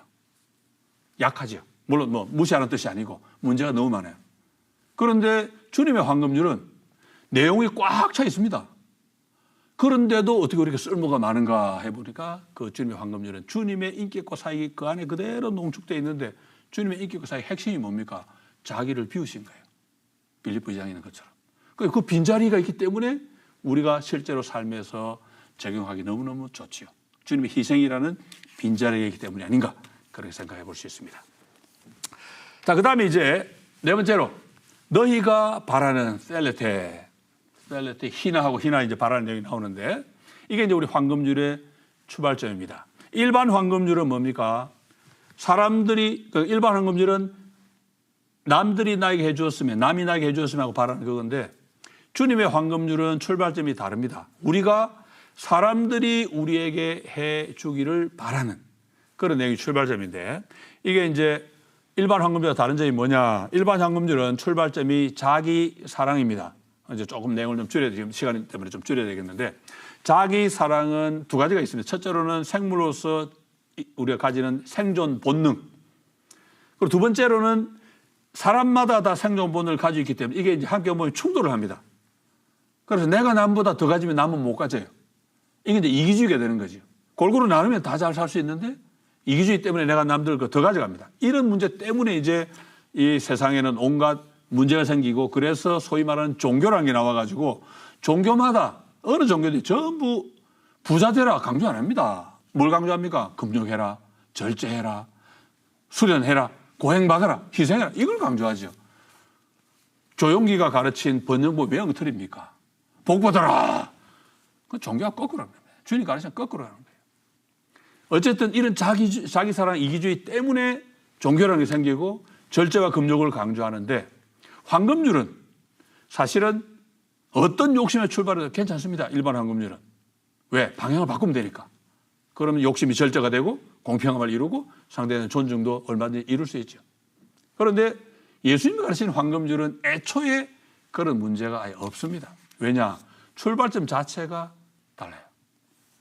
약하죠. 물론 뭐 무시하는 뜻이 아니고 문제가 너무 많아요. 그런데 주님의 황금률은 내용이 꽉 차 있습니다. 그런데도 어떻게 그렇게 쓸모가 많은가 해보니까 그 주님의 황금률은 주님의 인격과 사역이 그 안에 그대로 농축되어 있는데 주님의 인격과 사역의 핵심이 뭡니까? 자기를 비우신 거예요. 빌립보 2장에 있는 것처럼. 그 빈자리가 있기 때문에 우리가 실제로 삶에서 적용하기 너무너무 좋지요. 주님의 희생이라는 빈자리가 있기 때문이 아닌가 그렇게 생각해 볼 수 있습니다. 자, 그 다음에 이제 네 번째로 너희가 바라는 셀레테 희나하고 희나 이제 바라는 내용이 나오는데 이게 이제 우리 황금률의 출발점입니다. 일반 황금률은 뭡니까? 사람들이 일반 황금률은 남들이 나에게 해주었으면 남이 나에게 해주었으면 하고 바라는 그건데 주님의 황금률은 출발점이 다릅니다. 우리가 사람들이 우리에게 해주기를 바라는 그런 내용이 출발점인데 이게 이제 일반 황금률과 다른 점이 뭐냐? 일반 황금률은 출발점이 자기 사랑입니다. 이제 조금 내용을 좀 줄여야 지금 시간 때문에 좀 줄여야 되겠는데 자기 사랑은 두 가지가 있습니다. 첫째로는 생물로서 우리가 가지는 생존 본능. 그리고 두 번째로는 사람마다 다 생존 본능을 가지고 있기 때문에 이게 이제 함께 보면 충돌을 합니다. 그래서 내가 남보다 더 가지면 남은 못 가져요. 이게 이제 이기주의가 되는 거죠. 골고루 나누면 다 잘 살 수 있는데 이기주의 때문에 내가 남들 더 가져갑니다. 이런 문제 때문에 이제 이 세상에는 온갖 문제가 생기고 그래서 소위 말하는 종교라는 게 나와가지고 종교마다 어느 종교들이 전부 부자 되라 강조 안 합니다. 뭘 강조합니까? 금욕해라, 절제해라, 수련해라, 고행받아라, 희생해라 이걸 강조하죠. 조용기가 가르친 번영법 왜 엉터리입니까? 복 받아라. 그 종교가 거꾸로 하는 겁니다. 주님 가르치면 거꾸로 하는 거예요. 어쨌든 이런 자기 사랑 이기주의 때문에 종교라는 게 생기고 절제와 금욕을 강조하는데 황금률은 사실은 어떤 욕심에 출발해도 괜찮습니다. 일반 황금률은. 왜? 방향을 바꾸면 되니까. 그러면 욕심이 절제가 되고 공평함을 이루고 상대는 존중도 얼마든지 이룰 수 있죠. 그런데 예수님이 가르치는 황금률은 애초에 그런 문제가 아예 없습니다. 왜냐? 출발점 자체가 달라요.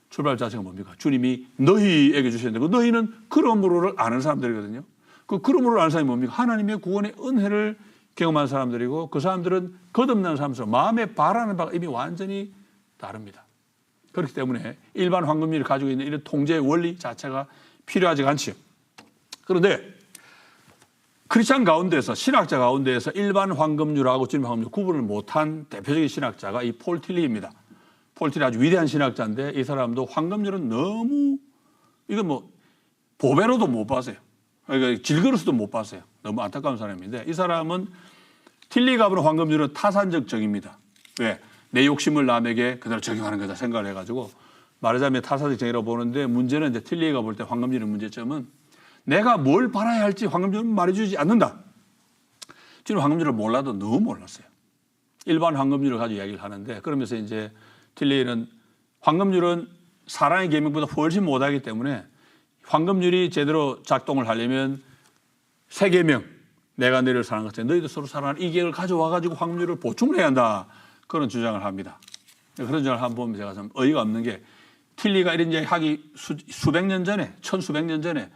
출발 자체가 뭡니까? 주님이 너희에게 주셨는데 그 너희는 그러므로를 아는 사람들이거든요. 그 그러므로를 아는 사람이 뭡니까? 하나님의 구원의 은혜를 경험한 사람들이고 그 사람들은 거듭난 사람들 마음에 바라는 바가 이미 완전히 다릅니다. 그렇기 때문에 일반 황금률이 가지고 있는 이런 통제의 원리 자체가 필요하지 않지요. 그런데 크리스찬 가운데서 신학자 가운데에서 일반 황금률하고 주님 황금률 구분을 못한 대표적인 신학자가 이 폴 틸리입니다. 폴 틸리 아주 위대한 신학자인데 이 사람도 황금률은 너무 이건 뭐 보배로도 못 봤어요. 그러니까 질그릇도 못 봤어요. 너무 안타까운 사람인데 이 사람은 틸리가 보는 황금률은 타산적 정의입니다. 왜? 내 욕심을 남에게 그대로 적용하는 거다 생각을 해가지고 말하자면 타산적 정의라고 보는데 문제는 이제 틸리가 볼 때 황금률의 문제점은 내가 뭘 바라야 할지 황금률은 말해주지 않는다. 지금 황금률을 몰라도 너무 몰랐어요. 일반 황금률을 가지고 이야기를 하는데 그러면서 이제 틸리는 황금률은 사랑의 계명보다 훨씬 못하기 때문에 황금률이 제대로 작동을 하려면 세 계명 내가 너희를 사랑한 것처럼 너희도 서로 사랑하는 이 계획을 가져와가지고 황금률을 보충을 해야 한다. 그런 주장을 합니다. 그런 주장을 한번 보면 제가 좀 어이가 없는 게 틸리가 이런 이야기 하기 수백 년 전에 천수백 년 전에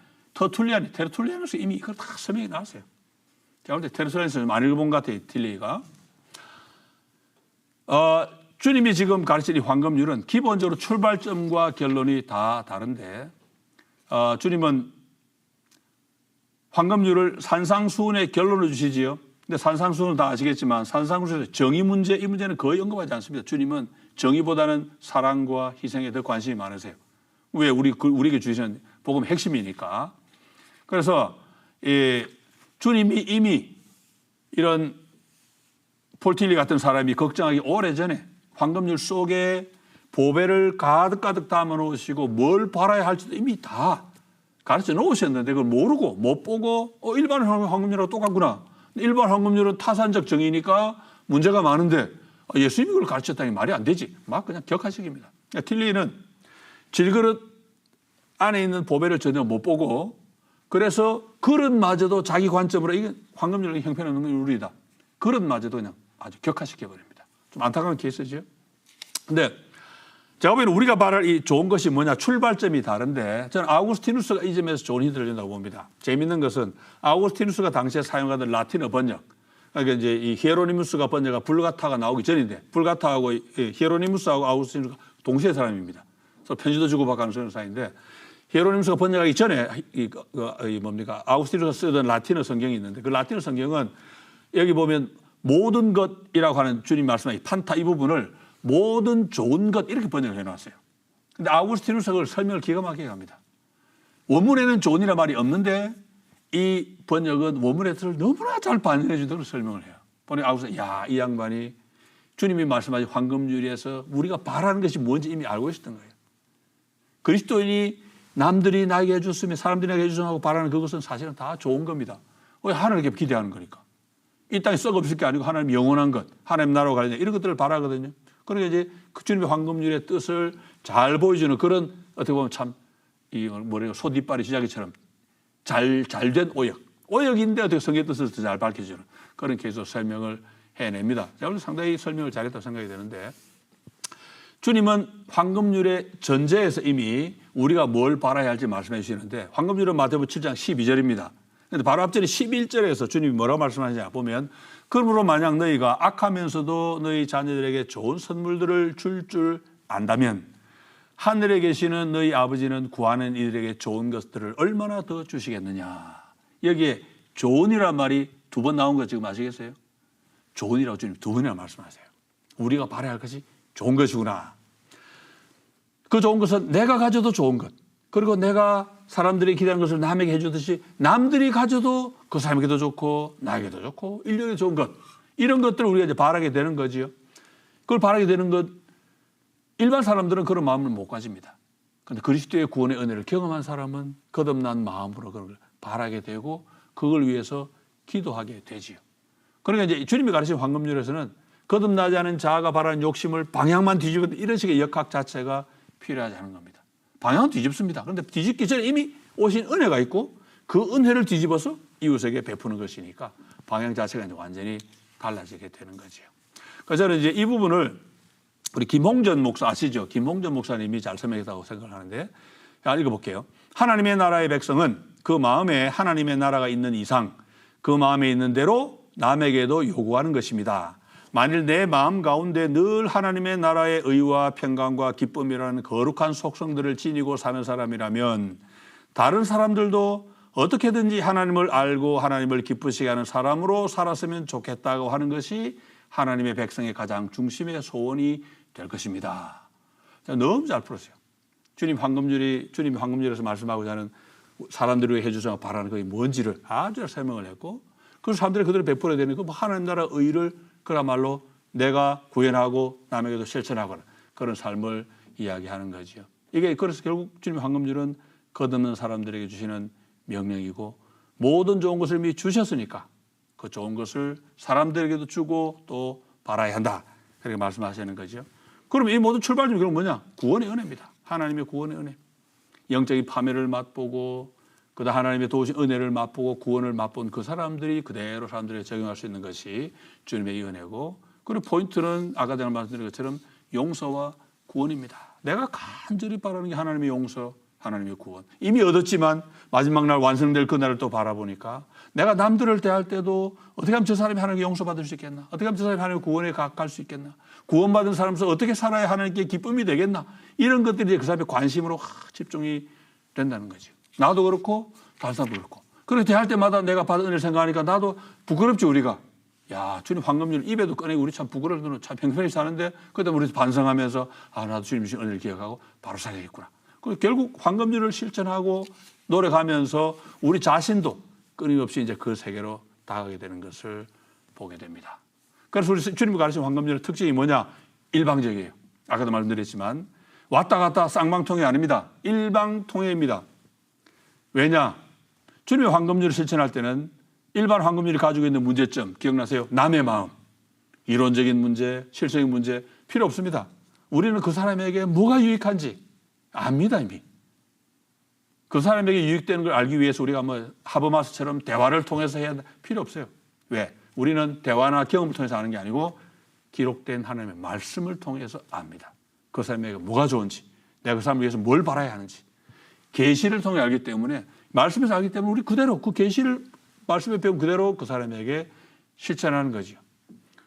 테르툴리안에서 이미 이걸 다 설명이 나왔어요. 제가 볼 때 테르툴리안에서 많이 읽어본 것 같아요. 틸리가. 주님이 지금 가르치는 황금률은 기본적으로 출발점과 결론이 다 다른데 주님은 황금률을 산상수훈의 결론을 주시지요. 근데 산상수훈은 다 아시겠지만 산상수훈의 정의 문제 이 문제는 거의 언급하지 않습니다. 주님은 정의보다는 사랑과 희생에 더 관심이 많으세요. 왜? 우리에게 주시는 복음 핵심이니까. 그래서 주님이 이미 이런 폴 틸리 같은 사람이 걱정하기 오래전에 황금률 속에 보배를 가득가득 담아 놓으시고 뭘 바라야 할지도 이미 다 가르쳐 놓으셨는데 그걸 모르고 못 보고 일반 황금률하고 똑같구나. 일반 황금률은 타산적 정의니까 문제가 많은데 예수님이 그걸 가르쳤다니 말이 안 되지. 막 그냥 격하식입니다. 틸리는 질그릇 안에 있는 보배를 전혀 못 보고 그래서 그릇마저도 자기 관점으로 이게 황금률의 형편없는 룰이다. 그릇마저도 그냥 아주 격하시켜버립니다. 좀 안타까운 케이스죠. 근데 제가 보기에는 우리가 말할 이 좋은 것이 뭐냐 출발점이 다른데 저는 아우구스티누스가 이 점에서 좋은 힌트를 준다고 봅니다. 재미있는 것은 아우구스티누스가 당시에 사용하던 라틴어 번역 그러니까 이제 이 히에로니무스가 번역한 불가타가 나오기 전인데 불가타하고 히에로니무스하고 아우구스티누스가 동시에 사람입니다. 그래서 편지도 주고받고 하는 사이인데 히에로니무스가 번역하기 전에 아우구스티누스가 쓰던 라틴어 성경이 있는데 그 라틴어 성경은 여기 보면 모든 것이라고 하는 주님 말씀하신 판타 이 부분을 모든 좋은 것 이렇게 번역을 해놨어요. 근데 아우구스티누스가 그걸 설명을 기가 막히게 합니다. 원문에는 좋은이란 말이 없는데 이 번역은 원문의 뜻을 너무나 잘 반영해 주도록 설명을 해요. 보니 아우구스티누스 이 양반이 주님이 말씀하신 황금유리에서 우리가 바라는 것이 뭔지 이미 알고 있었던 거예요. 그리스도인이 남들이 나에게 해줬으면 사람들이 나에게 해줬으면 하고 바라는 그것은 사실은 다 좋은 겁니다. 왜 하나님께 기대하는 거니까. 이 땅에 썩 없을 게 아니고 하나님 영원한 것, 하나님 나라로 관련된 이런 것들을 바라거든요. 그러니까 이제 그 주님의 황금률의 뜻을 잘 보여주는 그런 어떻게 보면 참 소뒷발이 시작이처럼 잘된 오역인데 어떻게 성경 뜻을 더 잘 밝혀주는 그런 계속 설명을 해냅니다. 제가 상당히 설명을 잘했다고 생각이 되는데 주님은 황금률의 전제에서 이미 우리가 뭘 바라야 할지 말씀해 주시는데 황금률은 마태복음 7장 12절입니다. 그런데 바로 앞전에 11절에서 주님이 뭐라고 말씀하시냐 보면 그러므로 만약 너희가 악하면서도 너희 자녀들에게 좋은 선물들을 줄 안다면 하늘에 계시는 너희 아버지는 구하는 이들에게 좋은 것들을 얼마나 더 주시겠느냐. 여기에 좋은이란 말이 두 번 나온 거 지금 아시겠어요? 좋은이라고 주님 두 번이나 말씀하세요. 우리가 바라야 할 것이 좋은 것이구나. 그 좋은 것은 내가 가져도 좋은 것. 그리고 내가 사람들이 기대하는 것을 남에게 해주듯이 남들이 가져도 그 사람에게도 좋고 나에게도 좋고 인류에 좋은 것. 이런 것들을 우리가 이제 바라게 되는 거지요. 그걸 바라게 되는 것 일반 사람들은 그런 마음을 못 가집니다. 그런데 그리스도의 구원의 은혜를 경험한 사람은 거듭난 마음으로 그걸 바라게 되고 그걸 위해서 기도하게 되지요. 그러니까 이제 주님이 가르친 황금률에서는 거듭나지 않은 자아가 바라는 욕심을 방향만 뒤집는 이런 식의 역학 자체가 필요하지 않은 겁니다. 방향은 뒤집습니다. 그런데 뒤집기 전에 이미 오신 은혜가 있고 그 은혜를 뒤집어서 이웃에게 베푸는 것이니까 방향 자체가 이제 완전히 달라지게 되는 거죠. 그래서 저는 이제 이 부분을 우리 김홍전 목사 아시죠? 김홍전 목사님이 잘 설명했다고 생각을 하는데 읽어볼게요. 하나님의 나라의 백성은 그 마음에 하나님의 나라가 있는 이상 그 마음에 있는 대로 남에게도 요구하는 것입니다. 만일 내 마음 가운데 늘 하나님의 나라의 의와 평강과 기쁨이라는 거룩한 속성들을 지니고 사는 사람이라면 다른 사람들도 어떻게든지 하나님을 알고 하나님을 기쁘시게 하는 사람으로 살았으면 좋겠다고 하는 것이 하나님의 백성의 가장 중심의 소원이 될 것입니다. 너무 잘 풀었어요. 주님이 황금률에서 말씀하고자 하는 사람들이 위해 해주셔서 바라는 것이 뭔지를 아주 잘 설명을 했고 그 사람들이 그대로 베풀어야 되는 그 하나님 나라 의를 그야말로 내가 구현하고 남에게도 실천하거나 그런 삶을 이야기하는 거죠. 이게 그래서 결국 주님의 황금률은 거듭난 사람들에게 주시는 명령이고 모든 좋은 것을 이미 주셨으니까 그 좋은 것을 사람들에게도 주고 또 바라야 한다. 그렇게 말씀하시는 거죠. 그럼 이 모든 출발점이 그럼 뭐냐? 구원의 은혜입니다. 하나님의 구원의 은혜. 영적인 파멸을 맛보고 그다음 하나님의 도우신 은혜를 맛보고 구원을 맛본 그 사람들이 그대로 사람들에게 적용할 수 있는 것이 주님의 은혜고 그리고 포인트는 아까 제가 말씀드린 것처럼 용서와 구원입니다. 내가 간절히 바라는 게 하나님의 용서, 하나님의 구원. 이미 얻었지만 마지막 날 완성될 그날을 또 바라보니까 내가 남들을 대할 때도 어떻게 하면 저 사람이 하나님께 용서받을 수 있겠나? 어떻게 하면 저 사람이 하나님의 구원에 가까울 수 있겠나? 구원받은 사람으로서 어떻게 살아야 하나님께 기쁨이 되겠나? 이런 것들이 그 사람의 관심으로 집중이 된다는 거죠. 나도 그렇고 다른 사람도 그렇고. 그렇게 대할 때마다 내가 받은 은혜를 생각하니까 나도 부끄럽죠 우리가. 야 주님 황금률 입에도 꺼내고 우리 참 부끄러워서 참 평평히 사는데 그때 우리 반성하면서 아 나도 주님 주신 은혜를 기억하고 바로 살아야겠구나. 결국 황금률을 실천하고 노력하면서 우리 자신도 끊임없이 이제 그 세계로 다가가게 되는 것을 보게 됩니다. 그래서 우리 주님이 가르친 황금률의 특징이 뭐냐? 일방적이에요. 아까도 말씀드렸지만 왔다 갔다 쌍방통이 아닙니다. 일방통행입니다. 왜냐? 주님의 황금률을 실천할 때는 일반 황금률이 가지고 있는 문제점 기억나세요? 남의 마음, 이론적인 문제, 실성적인 문제 필요 없습니다. 우리는 그 사람에게 뭐가 유익한지 압니다 이미. 그 사람에게 유익되는 걸 알기 위해서 우리가 뭐 하버마스처럼 대화를 통해서 해야 필요 없어요. 왜? 우리는 대화나 경험을 통해서 아는 게 아니고 기록된 하나님의 말씀을 통해서 압니다. 그 사람에게 뭐가 좋은지, 내가 그 사람을 위해서 뭘 바라야 하는지 계시를 통해 알기 때문에 말씀에서 알기 때문에 우리 그대로 그 계시를 말씀에 배운 그대로 그 사람에게 실천하는 거죠.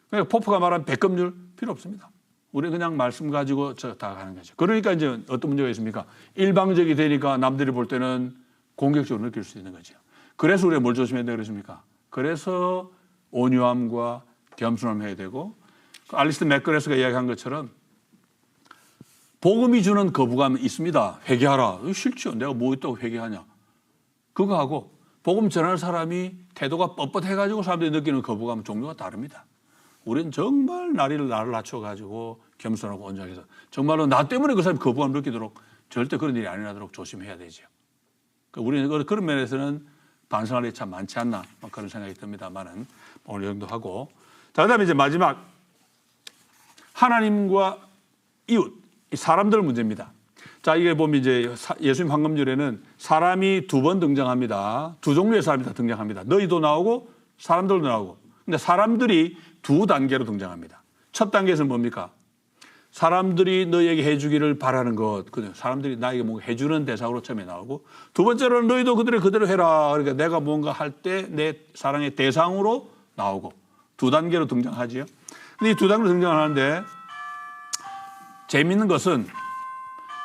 그러니까 포프가 말한 백급률 필요 없습니다. 우리는 그냥 말씀 가지고 다 가는 거죠. 그러니까 이제 어떤 문제가 있습니까? 일방적이 되니까 남들이 볼 때는 공격적으로 느낄 수 있는 거죠. 그래서 우리가 뭘 조심해야 되는 것입니까? 그래서 온유함과 겸손함 해야 되고, 알리스트 맥거레스가 이야기한 것처럼 복음이 주는 거부감이 있습니다. 회개하라. 싫죠. 내가 뭐 있다고 회개하냐. 그거 하고 복음 전하는 사람이 태도가 뻣뻣해가지고 사람들이 느끼는 거부감은 종류가 다릅니다. 우리는 정말 나를 낮춰가지고 겸손하고 온전해서 정말로 나 때문에 그 사람이 거부감 느끼도록 절대 그런 일이 안 일어나도록 조심해야 되죠. 우리는 그런 면에서는 반성할 일이 참 많지 않나 그런 생각이 듭니다만은 오늘 이 정도 하고, 자, 그다음에 이제 마지막 하나님과 이웃, 사람들 문제입니다. 자, 이게 보면 이제 예수님 황금률에는 사람이 두 번 등장합니다. 두 종류의 사람이 다 등장합니다. 너희도 나오고 사람들도 나오고. 근데 사람들이 두 단계로 등장합니다. 첫 단계에서는 뭡니까? 사람들이 너희에게 해주기를 바라는 것, 사람들이 나에게 뭔가 해주는 대상으로 처음에 나오고, 두 번째로는 너희도 그대로 해라. 그러니까 내가 뭔가 할 때 내 사랑의 대상으로 나오고, 두 단계로 등장하지요. 근데 이 두 단계로 등장하는데 재미있는 것은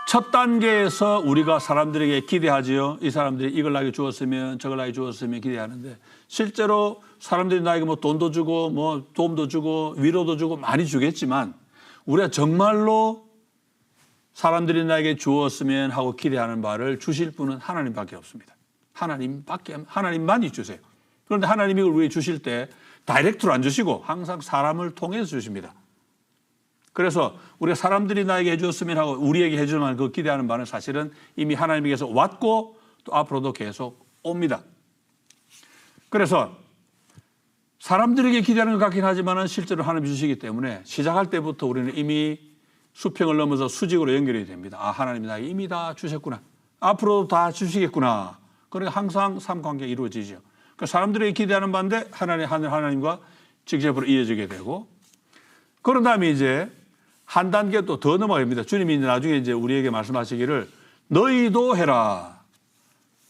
첫 단계에서 우리가 사람들에게 기대하지요. 이 사람들이 이걸 나에게 주었으면 저걸 나에게 주었으면 기대하는데, 실제로 사람들이 나에게 뭐 돈도 주고 뭐 도움도 주고 위로도 주고 많이 주겠지만, 우리가 정말로 사람들이 나에게 주었으면 하고 기대하는 바를 주실 분은 하나님밖에 없습니다. 하나님만이 주세요. 그런데 하나님이 우리에게 주실 때 다이렉트로 안 주시고 항상 사람을 통해서 주십니다. 그래서 우리가 사람들이 나에게 해주었으면 하고 우리에게 해주는 그 기대하는 바는 사실은 이미 하나님께서 왔고 또 앞으로도 계속 옵니다. 그래서 사람들에게 기대하는 것 같긴 하지만 실제로 하나님이 주시기 때문에 시작할 때부터 우리는 이미 수평을 넘어서 수직으로 연결이 됩니다. 아, 하나님이 나에게 이미 다 주셨구나. 앞으로도 다 주시겠구나. 그러니까 항상 삼관계가 이루어지죠. 그러니까 사람들에게 기대하는 바인데 하나님과 직접으로 이어지게 되고, 그런 다음에 이제 한 단계 또 더 넘어갑니다. 주님이 이제 나중에 이제 우리에게 말씀하시기를 너희도 해라.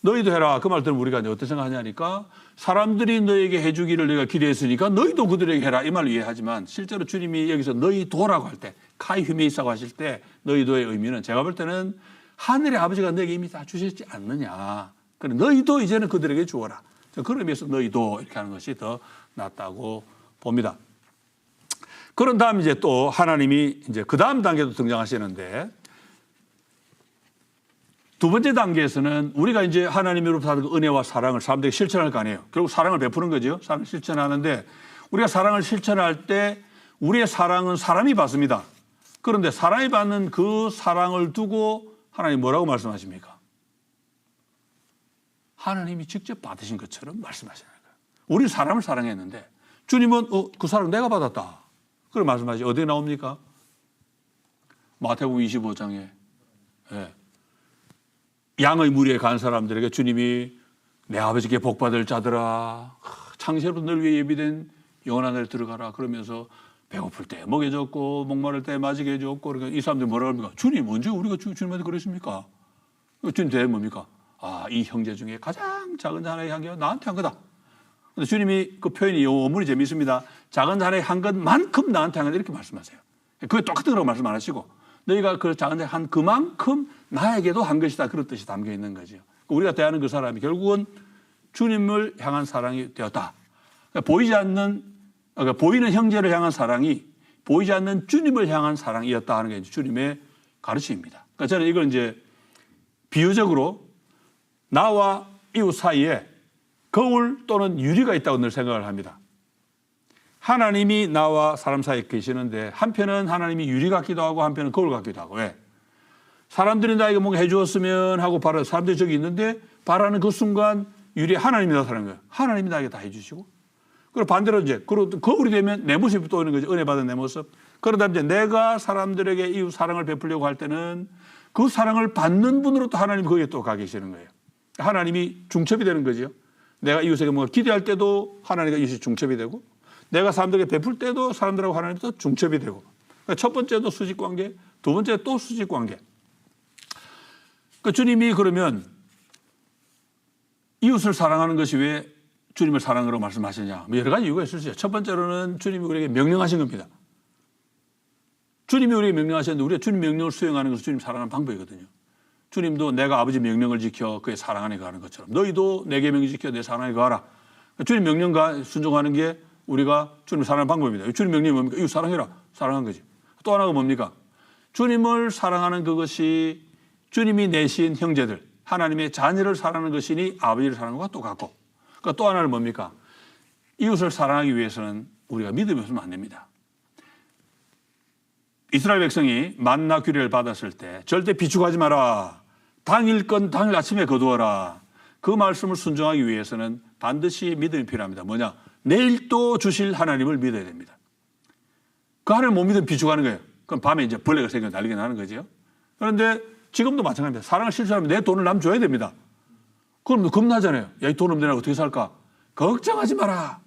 너희도 해라. 그 말 들으면 우리가 이제 어떻게 생각하냐니까, 사람들이 너에게 해주기를 너희가 기대했으니까 너희도 그들에게 해라. 이 말을 이해하지만 실제로 주님이 여기서 너희도라고 할 때, 카이 휴메이사고 하실 때 너희도의 의미는 제가 볼 때는 하늘의 아버지가 너에게 이미 다 주셨지 않느냐. 그래 너희도 이제는 그들에게 주어라. 그런 의미에서 너희도 이렇게 하는 것이 더 낫다고 봅니다. 그런 다음 이제 또 하나님이 이제 그 다음 단계도 등장하시는데, 두 번째 단계에서는 우리가 이제 하나님으로부터 받은 은혜와 사랑을 사람들에게 실천할 거 아니에요. 결국 사랑을 베푸는 거죠. 사랑을 실천하는데, 우리가 사랑을 실천할 때 우리의 사랑은 사람이 받습니다. 그런데 사람이 받는 그 사랑을 두고 하나님 뭐라고 말씀하십니까? 하나님이 직접 받으신 것처럼 말씀하시는 거예요. 우리는 사람을 사랑했는데 주님은 그 사랑 내가 받았다. 그런 말씀하시죠. 어디에 나옵니까? 마태복음 25장에. 예. 양의 무리에 간 사람들에게 주님이 내 아버지께 복받을 자들아, 창세로부터 늘 위해 예비된 영원한 나라에 들어가라. 그러면서 배고플 때 먹여줬고 목마를 때 마시게 해줬고, 그러니까 이 사람들이 뭐라고 합니까? 주님 언제 우리가 주님한테 그러십니까? 주님 대답이 뭡니까? 아, 이 형제 중에 가장 작은 자의 한 개가 나한테 한 거다. 근데 주님이 그 표현이 어머니 재미있습니다. 작은 자의 한 것만큼 나한테 한 거다 이렇게 말씀하세요. 그게 똑같은 거라고 말씀 안 하시고, 너희가 그 작은 자의 한 그만큼 나에게도 한 것이다. 그런 뜻이 담겨 있는 거죠. 우리가 대하는 그 사람이 결국은 주님을 향한 사랑이 되었다. 그러니까 보이는 형제를 향한 사랑이 보이지 않는 주님을 향한 사랑이었다 하는 게 주님의 가르침입니다. 그러니까 저는 이걸 이제 비유적으로 나와 이웃 사이에 거울 또는 유리가 있다고 늘 생각을 합니다. 하나님이 나와 사람 사이에 계시는데 한편은 하나님이 유리 같기도 하고 한편은 거울 같기도 하고. 왜? 사람들이 나에게 뭔가 해주었으면 하고 바라는 사람들이 저기 있는데 바라는 그 순간 유리에 하나님이 나타나는 거예요. 하나님이 나에게 다 해주시고. 그리고 반대로 이제 거울이 되면 내 모습이 떠오르는 거죠. 은혜 받은 내 모습. 그러다 이제 내가 사람들에게 이웃 사랑을 베풀려고 할 때는 그 사랑을 받는 분으로 또 하나님 거기에 또 가 계시는 거예요. 하나님이 중첩이 되는 거죠. 내가 이웃에게 뭔가 기대할 때도 하나님과 이웃이 중첩이 되고, 내가 사람들에게 베풀 때도 사람들하고 하나님이 또 중첩이 되고. 그러니까 첫 번째도 수직관계, 두 번째 또 수직관계. 그러니까 주님이 그러면 이웃을 사랑하는 것이 왜 주님을 사랑하라고 말씀하시냐? 뭐 여러 가지 이유가 있을 수 있어요. 첫 번째로는 주님이 우리에게 명령하신 겁니다. 주님이 우리에게 명령하셨는데 우리가 주님 명령을 수행하는 것은 주님 사랑하는 방법이거든요. 주님도 내가 아버지 명령을 지켜 그의 사랑 안에 거하는 것처럼 너희도 내 계명을 지켜 내 사랑 안에 거하라. 주님 명령과 순종하는 게 우리가 주님을 사랑하는 방법입니다. 주님 명령이 뭡니까? 이거 사랑해라. 사랑한 거지. 또 하나가 뭡니까? 주님을 사랑하는 그것이 주님이 내신 형제들, 하나님의 자녀를 사랑하는 것이니 아버지를 사랑하는 것과 똑같고, 그러니까 또 하나는 뭡니까? 이웃을 사랑하기 위해서는 우리가 믿음이 없으면 안 됩니다. 이스라엘 백성이 만나 규례를 받았을 때 절대 비축하지 마라. 당일 건 당일 아침에 거두어라. 그 말씀을 순종하기 위해서는 반드시 믿음이 필요합니다. 뭐냐? 내일 또 주실 하나님을 믿어야 됩니다. 그 하나님 못 믿으면 비축하는 거예요. 그럼 밤에 이제 벌레가 생겨 난리가 나는 거죠. 그런데 지금도 마찬가지입니다. 사랑을 실천하면 내 돈을 남 줘야 됩니다. 그럼 겁나잖아요. 야, 이 돈 없는 나라 어떻게 살까? 걱정하지 마라.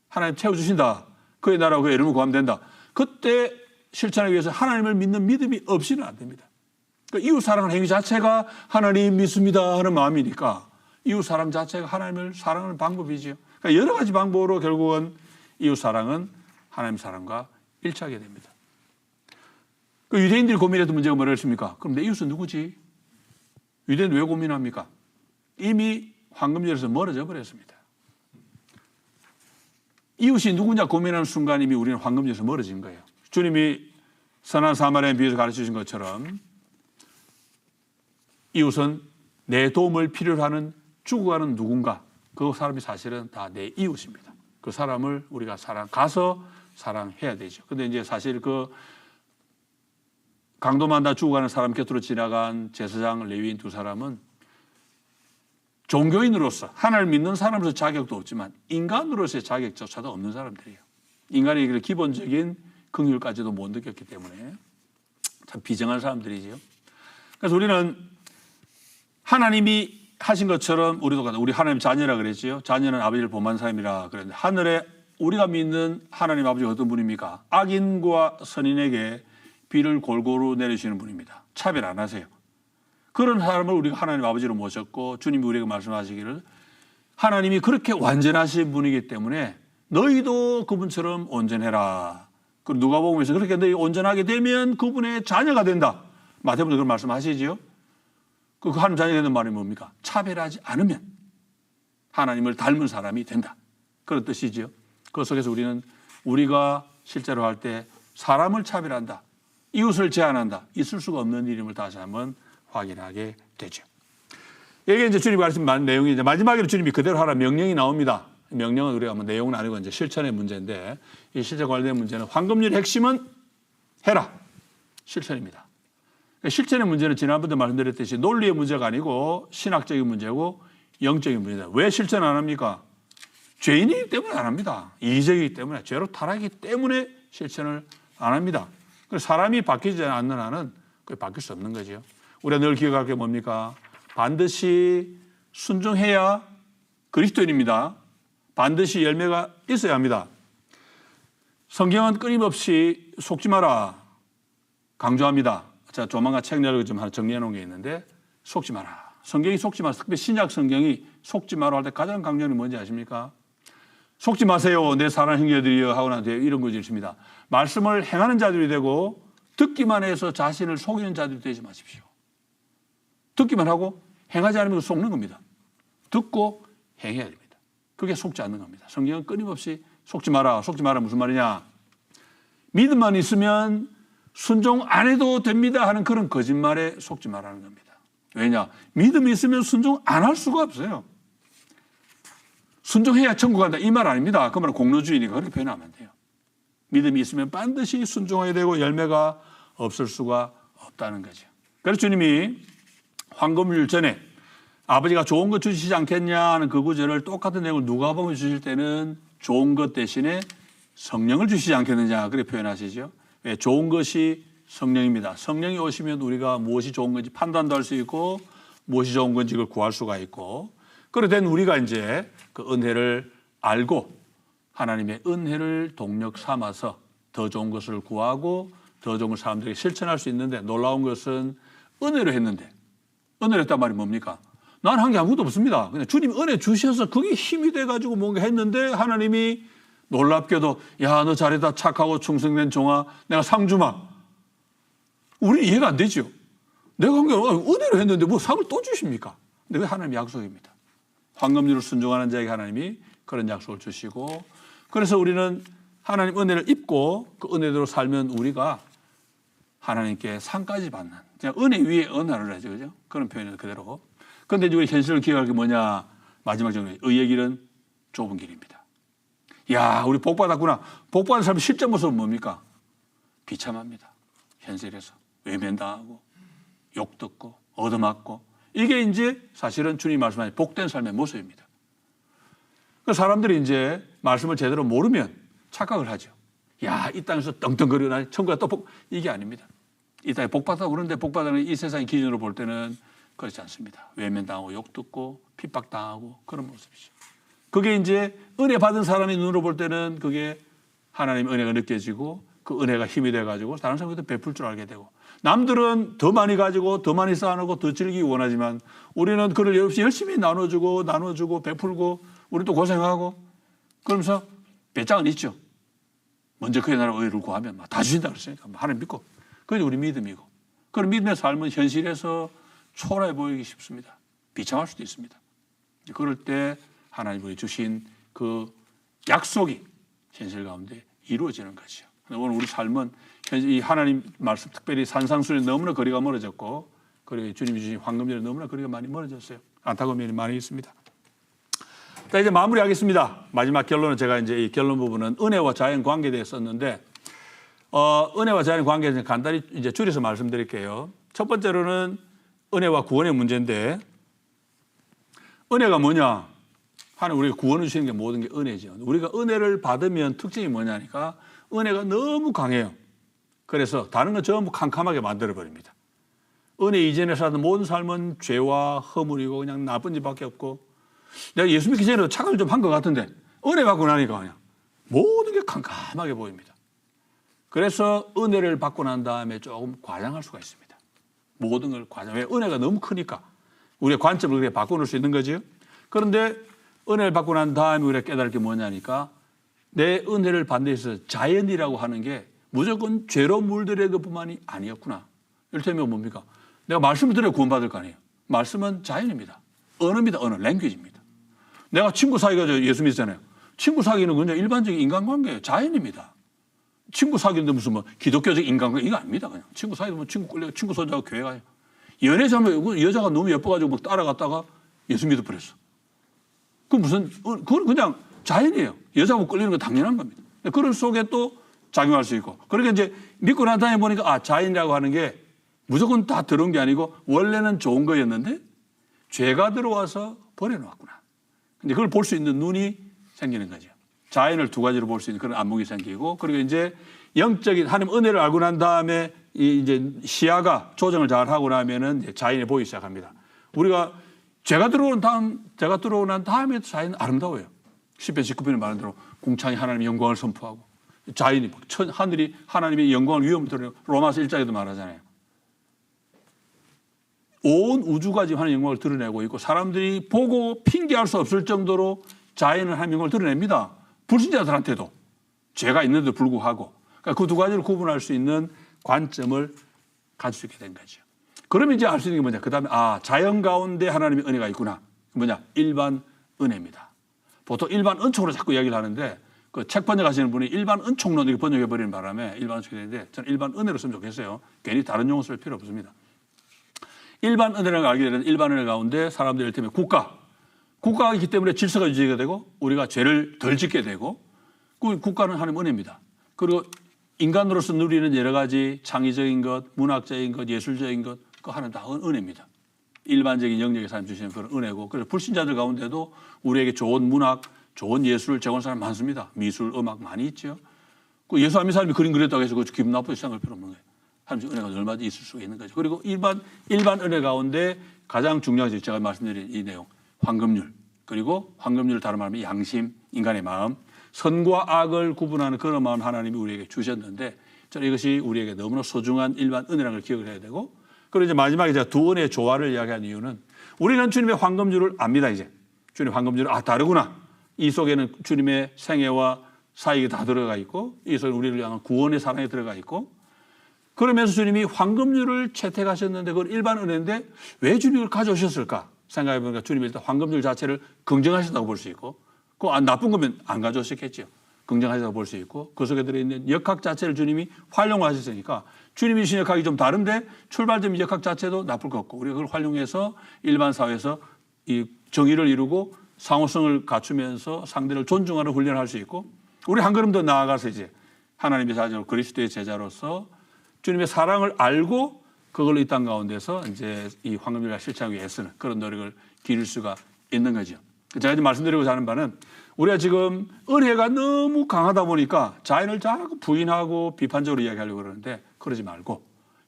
하나님 채워주신다. 그의 나라와 그의 이름을 구하면 된다. 그때 실천하기 위해서 하나님을 믿는 믿음이 없이는 안 됩니다. 그러니까 이웃 사랑하는 행위 자체가 하나님 믿습니다 하는 마음이니까 이웃 사랑 자체가 하나님을 사랑하는 방법이지요. 그러니까 여러 가지 방법으로 결국은 이웃 사랑은 하나님 사랑과 일치하게 됩니다. 그 유대인들이 고민했던 문제가 뭐였습니까? 그럼 내 이웃은 누구지? 유대인은 왜 고민합니까? 이미 황금절에서 멀어져 버렸습니다. 이웃이 누구냐 고민하는 순간 이미 우리는 황금절에서 멀어진 거예요. 주님이 선한 사마리아인 비유에서 가르치신 것처럼 이웃은 내 도움을 필요로 하는 죽어가는 누군가, 그 사람이 사실은 다 내 이웃입니다. 그 사람을 우리가 가서 사랑해야 되죠. 근데 이제 사실 그 강도만 죽어가는 사람 곁으로 지나간 제사장 레위인 두 사람은 종교인으로서 하나님을 믿는 사람으로서 자격도 없지만 인간으로서의 자격조차도 없는 사람들이에요. 인간의 그 기본적인 긍휼까지도 못 느꼈기 때문에 참 비정한 사람들이지요. 그래서 우리는 하나님이 하신 것처럼 우리도 우리 하나님 자녀라 그랬지요. 자녀는 아버지를 본받는 사람이라 그랬는데 하늘에 우리가 믿는 하나님 아버지가 어떤 분입니까? 악인과 선인에게 비를 골고루 내리시는 분입니다. 차별 안 하세요. 그런 사람을 우리가 하나님 아버지로 모셨고 주님이 우리에게 말씀하시기를 하나님이 그렇게 완전하신 분이기 때문에 너희도 그분처럼 온전해라. 그리고 누가복음에서 그렇게 너희 온전하게 되면 그분의 자녀가 된다. 마태복음도 그런 말씀하시지요. 그 하나님 자녀가 되는 말이 뭡니까? 차별하지 않으면 하나님을 닮은 사람이 된다. 그런 뜻이지요. 그 속에서 우리는 우리가 실제로 할 때 사람을 차별한다. 이웃을 제한한다. 있을 수가 없는 일임을 다시 한번 확인하게 되죠. 이게 이제 주님이 가르친 내용이 이제 마지막에는 주님이 그대로 하라 명령이 나옵니다. 명령은 우리가 뭐 내용은 아니고 이제 실천의 문제인데 이 실천 관련된 문제는 황금률의 핵심은 해라. 실천입니다. 실천의 문제는 지난번에 말씀드렸듯이 논리의 문제가 아니고 신학적인 문제고 영적인 문제다. 왜 실천 안 합니까? 죄인이기 때문에 안 합니다. 이기적이기 때문에 죄로 타락하기 때문에 실천을 안 합니다. 그래서 사람이 바뀌지 않는 한은 그게 바뀔 수 없는 거죠. 우리가 늘 기억할 게 뭡니까? 반드시 순종해야 그리스도인입니다. 반드시 열매가 있어야 합니다. 성경은 끊임없이 속지 마라 강조합니다. 제가 조만간 책 내려고 좀 하나 정리해 놓은 게 있는데 속지 마라. 성경이 속지 마라. 특히 신약 성경이 속지 마라 할 때 가장 강조하는 게 뭔지 아십니까? 속지 마세요. 내 사랑하는 형제들이여 하고 난 뒤에 이런 거지 있습니다. 말씀을 행하는 자들이 되고 듣기만 해서 자신을 속이는 자들이 되지 마십시오. 듣기만 하고 행하지 않으면 속는 겁니다. 듣고 행해야 됩니다. 그게 속지 않는 겁니다. 성경은 끊임없이 속지 마라. 속지 마라 무슨 말이냐? 믿음만 있으면 순종 안 해도 됩니다 하는 그런 거짓말에 속지 말라는 겁니다. 왜냐? 믿음이 있으면 순종 안 할 수가 없어요. 순종해야 천국 간다 이 말 아닙니다. 그 말은 공로주의니까 그렇게 표현하면 안 돼요. 믿음이 있으면 반드시 순종해야 되고 열매가 없을 수가 없다는 거죠. 그래서 주님이 황금률 전에 아버지가 좋은 것 주시지 않겠냐 하는 그 구절을 똑같은 내용을 누가복음에 주실 때는 좋은 것 대신에 성령을 주시지 않겠느냐 그렇게 표현하시죠. 왜? 좋은 것이 성령입니다. 성령이 오시면 우리가 무엇이 좋은 건지 판단도 할 수 있고 무엇이 좋은 건지 그걸 구할 수가 있고 그렇게 된 우리가 이제 그 은혜를 알고 하나님의 은혜를 동력 삼아서 더 좋은 것을 구하고 더 좋은 걸 사람들에게 실천할 수 있는데 놀라운 것은 은혜로 했는데 은혜로 했단 말이 뭡니까? 나는 한 게 아무것도 없습니다. 그냥 주님 은혜 주셔서 그게 힘이 돼가지고 뭔가 했는데 하나님이 놀랍게도 야, 너 잘했다. 착하고 충성된 종아. 내가 상 주마. 우리 이해가 안 되죠. 내가 한 게 은혜로 했는데 뭐 상을 또 주십니까? 근데 그게 하나님의 약속입니다. 황금률을 순종하는 자에게 하나님이 그런 약속을 주시고 그래서 우리는 하나님 은혜를 입고 그 은혜대로 살면 우리가 하나님께 상까지 받는 그냥 은혜 위에 은혜를 하죠. 그죠? 그런 표현은 그대로. 그런데 우리 현실을 기억할 게 뭐냐? 마지막 정리. 의의 길은 좁은 길입니다. 야, 우리 복 받았구나. 복 받은 사람의 실제 모습은 뭡니까? 비참합니다. 현실에서 외면당하고 욕 듣고 얻어맞고 이게 이제 사실은 주님 말씀하신 복된 삶의 모습입니다. 그 사람들이 이제 말씀을 제대로 모르면 착각을 하죠. 야, 이 땅에서 떵떵거리나 천국에 또 복, 이게 아닙니다. 이 땅에 복 받다고 그러는데 복 받는 이 세상의 기준으로 볼 때는 그렇지 않습니다. 외면당하고 욕 듣고 핍박당하고 그런 모습이죠. 그게 이제 은혜 받은 사람의 눈으로 볼 때는 그게 하나님의 은혜가 느껴지고 그 은혜가 힘이 돼가지고 다른 사람한테 베풀 줄 알게 되고 남들은 더 많이 가지고 더 많이 쌓아놓고 더 즐기기 원하지만 우리는 그걸 열심히 나눠주고 베풀고 우리 또 고생하고 그러면서 배짱은 있죠. 먼저 그의 나라 의를 구하면 막 다 주신다 그랬으니까 하나님 믿고 그게 우리 믿음이고 그런 믿음의 삶은 현실에서 초라해 보이기 쉽습니다. 비참할 수도 있습니다. 그럴 때 하나님이 주신 그 약속이 현실 가운데 이루어지는 거죠. 오늘 우리 삶은 이 하나님 말씀 특별히 산상수훈에 너무나 거리가 멀어졌고 그리고 주님이 주신 황금률에 너무나 거리가 많이 멀어졌어요. 안타까운 면이 많이 있습니다. 자, 이제 마무리하겠습니다. 마지막 결론은 제가 이제 이 결론 부분은 은혜와 자연 관계에 대해 썼는데 은혜와 자연 관계에 간단히 이제 줄여서 말씀드릴게요. 첫 번째로는 은혜와 구원의 문제인데 은혜가 뭐냐? 하나님 우리가 구원을 주시는 게 모든 게 은혜죠. 우리가 은혜를 받으면 특징이 뭐냐니까 은혜가 너무 강해요. 그래서 다른 건 전부 캄캄하게 만들어버립니다. 은혜 이전에 살던 모든 삶은 죄와 허물이고 그냥 나쁜 짓밖에 없고 내가 예수 믿기 전에도 착각을 좀 한 것 같은데 은혜 받고 나니까 그냥 모든 게 캄캄하게 보입니다. 그래서 은혜를 받고 난 다음에 조금 과장할 수가 있습니다. 모든 걸 과장. 왜? 은혜가 너무 크니까 우리의 관점을 그렇게 바꿔놓을 수 있는 거죠. 그런데 은혜를 받고 난 다음에 우리가 깨달을 게 뭐냐니까 내 은혜를 받는 데 있어서 자연이라고 하는 게 무조건 죄로 물들여야 것뿐만이 아니었구나. 이를테면 뭡니까? 내가 말씀을 들어야 구원받을 거 아니에요. 말씀은 자연입니다. 언어입니다. 언어, 랭귀지입니다. 내가 친구 사귀가 예수 믿잖아요. 친구 사귀는 건 그냥 일반적인 인간관계예요. 자연입니다. 친구 사귀는데 무슨 뭐 기독교적 인간관계 이거 아닙니다. 그냥 친구 사귀면 친구 끌려 친구 손잡고 교회 가요. 연애자면 여자가 너무 예뻐가지고 막 따라갔다가 예수 믿어버렸어. 그 무슨 그건 그냥 자연이에요. 여자하고 끌리는 건 당연한 겁니다. 그런 속에 또 작용할 수 있고. 그러니까 이제 믿고 난 다음에 보니까 자연이라고 하는 게 무조건 다 들어온 게 아니고 원래는 좋은 거였는데 죄가 들어와서 버려놓았구나. 근데 그걸 볼 수 있는 눈이 생기는 거죠. 자연을 두 가지로 볼 수 있는 그런 안목이 생기고 그리고 이제 영적인 하나님 은혜를 알고 난 다음에 이제 시야가 조정을 잘 하고 나면은 이제 자연이 보이기 시작합니다. 우리가 죄가 들어온 난 다음에 자연은 아름다워요. 10편 19편에 말한 대로 궁창이 하나님의 영광을 선포하고 자연이 하늘이 하나님의 영광을 위엄을 드러내고 로마서 1장에도 말하잖아요. 온 우주가 지금 하나님의 영광을 드러내고 있고 사람들이 보고 핑계할 수 없을 정도로 자연은 하나님의 영광을 드러냅니다. 불신자들한테도 죄가 있는데도 불구하고 그러니까 그 두 가지를 구분할 수 있는 관점을 가질 수 있게 된 거죠. 그러면 이제 알 수 있는 게 뭐냐? 그 다음에 자연 가운데 하나님의 은혜가 있구나. 뭐냐? 일반 은혜입니다. 보통 일반 은총으로 자꾸 이야기를 하는데 그 책 번역하시는 분이 일반 은총론 이렇게 번역해버리는 바람에 일반 은총이 되는데 저는 일반 은혜로 쓰면 좋겠어요. 괜히 다른 용어 쓸 필요 없습니다. 일반 은혜라고 알게 되는 일반 은혜 가운데 사람들 이를테면 국가가 있기 때문에 질서가 유지가 되고 우리가 죄를 덜 짓게 되고 그 국가는 하나님 은혜입니다. 그리고 인간으로서 누리는 여러 가지 창의적인 것, 문학적인 것, 예술적인 것 그거 하나님 다 은혜입니다. 일반적인 영역의 삶 주시는 그런 은혜고 그래서 불신자들 가운데도 우리에게 좋은 문학, 좋은 예술을 제공하는 사람 많습니다. 미술, 음악 많이 있죠. 그 예수 안 믿는 사람이 그림 그렸다고 해서 기분 나쁘게 생각할 필요 없는 거예요. 하나님 은혜가 얼마든지 있을 수가 있는 거죠. 그리고 일반 은혜 가운데 가장 중요한 게 제가 말씀드린 이 내용, 황금률. 그리고 황금률을 다른 말하면 양심, 인간의 마음, 선과 악을 구분하는 그런 마음 하나님이 우리에게 주셨는데 저는 이것이 우리에게 너무나 소중한 일반 은혜라는 걸 기억을 해야 되고 그리고 이제 마지막에 제가 두 은혜의 조화를 이야기한 이유는 우리는 주님의 황금줄을 압니다. 이제 주님의 황금줄을 다르구나. 이 속에는 주님의 생애와 사역이 다 들어가 있고 이 속에 우리를 향한 구원의 사랑이 들어가 있고 그러면서 주님이 황금줄을 채택하셨는데 그건 일반 은혜인데 왜 주님을 가져오셨을까 생각해 보니까 주님이 일단 황금줄 자체를 긍정하셨다고 볼 수 있고 그거 나쁜 거면 안 가져오셨겠죠. 긍정하셨다고 볼 수 있고 그 속에 들어있는 역학 자체를 주님이 활용하셨으니까 주님이 주신 역학이 좀 다른데 출발점 역학 자체도 나쁠 것 없고 우리가 그걸 활용해서 일반 사회에서 이 정의를 이루고 상호성을 갖추면서 상대를 존중하는 훈련을 할 수 있고 우리 한 걸음 더 나아가서 이제 하나님의 자녀로 그리스도의 제자로서 주님의 사랑을 알고 그걸로 이 땅 가운데서 이제 이 황금줄을 실천하기 위해서는 그런 노력을 기울 수가 있는 거죠. 제가 이제 말씀드리고자 하는 바는 우리가 지금 은혜가 너무 강하다 보니까 자연을 자꾸 부인하고 비판적으로 이야기하려고 그러는데 그러지 말고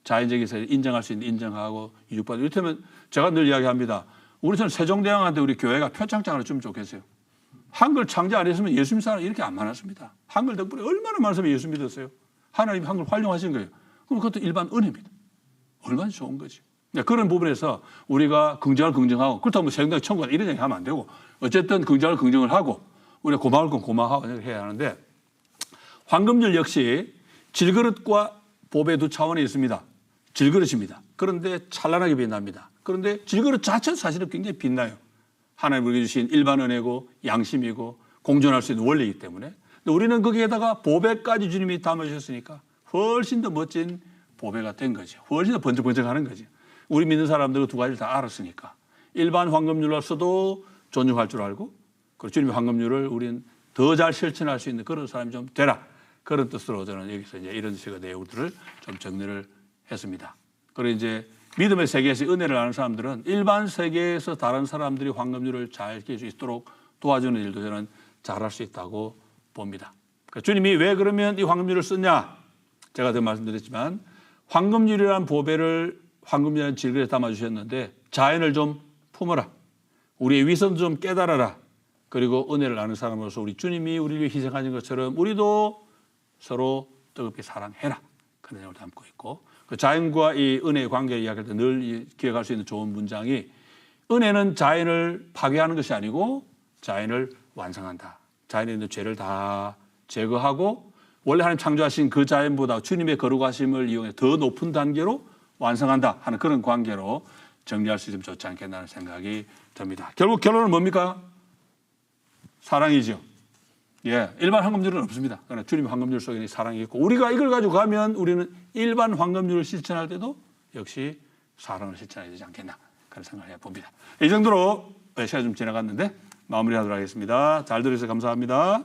자연적에서 인정할 수 있는 인정하고 이웃받고 이를테면 제가 늘 이야기합니다. 우리는 세종대왕한테 우리 교회가 표창장을 주면 좋겠어요. 한글 창제 안 했으면 예수 믿는 사람이 이렇게 안 많았습니다. 한글 덕분에 얼마나 많은 사람이 예수 믿었어요. 하나님이 한글 활용하신 거예요. 그럼 그것도 일반 은혜입니다. 얼마나 좋은 거지. 그런 부분에서 우리가 긍정을 긍정하고 그렇다고 세종대왕 천국 이런 얘기 하면 안 되고 어쨌든 긍정을 긍정을 하고 우리가 고마울 건 고마워하고 해야 하는데 황금줄 역시 질그릇과 보배 두 차원이 있습니다. 질그릇입니다. 그런데 찬란하게 빛납니다. 그런데 질그릇 자체는 사실은 굉장히 빛나요. 하나님 우리에게 주신 일반 은혜고 양심이고 공존할 수 있는 원리이기 때문에 우리는 거기에다가 보배까지 주님이 담아주셨으니까 훨씬 더 멋진 보배가 된 거죠. 훨씬 더 번쩍번쩍하는 거죠. 우리 믿는 사람들은 두 가지를 다 알았으니까 일반 황금줄로서도 존중할 줄 알고 그리고 주님의 황금줄을 우리는 더 잘 실천할 수 있는 그런 사람이 좀 되라. 그런 뜻으로 저는 여기서 이제 이런 식의 내용들을 좀 정리를 했습니다. 그리고 이제 믿음의 세계에서 은혜를 아는 사람들은 일반 세계에서 다른 사람들이 황금줄을 잘 낄 수 있도록 도와주는 일도 저는 잘할 수 있다고 봅니다. 그러니까 주님이 왜 그러면 이 황금줄을 썼냐? 제가 더 말씀드렸지만 황금줄이라는 보배를 황금줄이라는 질그릇에 담아주셨는데 자연을 좀 품어라. 우리의 위선도 좀 깨달아라. 그리고 은혜를 아는 사람으로서 우리 주님이 우리를 위해 희생하신 것처럼 우리도 서로 뜨겁게 사랑해라. 그런 내용을 담고 있고 그 자연과 이 은혜의 관계를 이야기할 때 늘 기억할 수 있는 좋은 문장이 은혜는 자연을 파괴하는 것이 아니고 자연을 완성한다. 자연에 있는 죄를 다 제거하고 원래 하나님 창조하신 그 자연보다 주님의 거룩하심을 이용해 더 높은 단계로 완성한다 하는 그런 관계로 정리할 수 있으면 좋지 않겠나는 생각이 듭니다. 결국 결론은 뭡니까? 사랑이죠. 일반 황금줄은 없습니다. 그러나 주님 황금줄 속에 사랑이 있고 우리가 이걸 가지고 가면 우리는 일반 황금줄을 실천할 때도 역시 사랑을 실천해야 되지 않겠나 그런 생각을 해봅니다. 이 정도로 시간이 좀 지나갔는데 마무리하도록 하겠습니다. 잘 들어주셔서 감사합니다.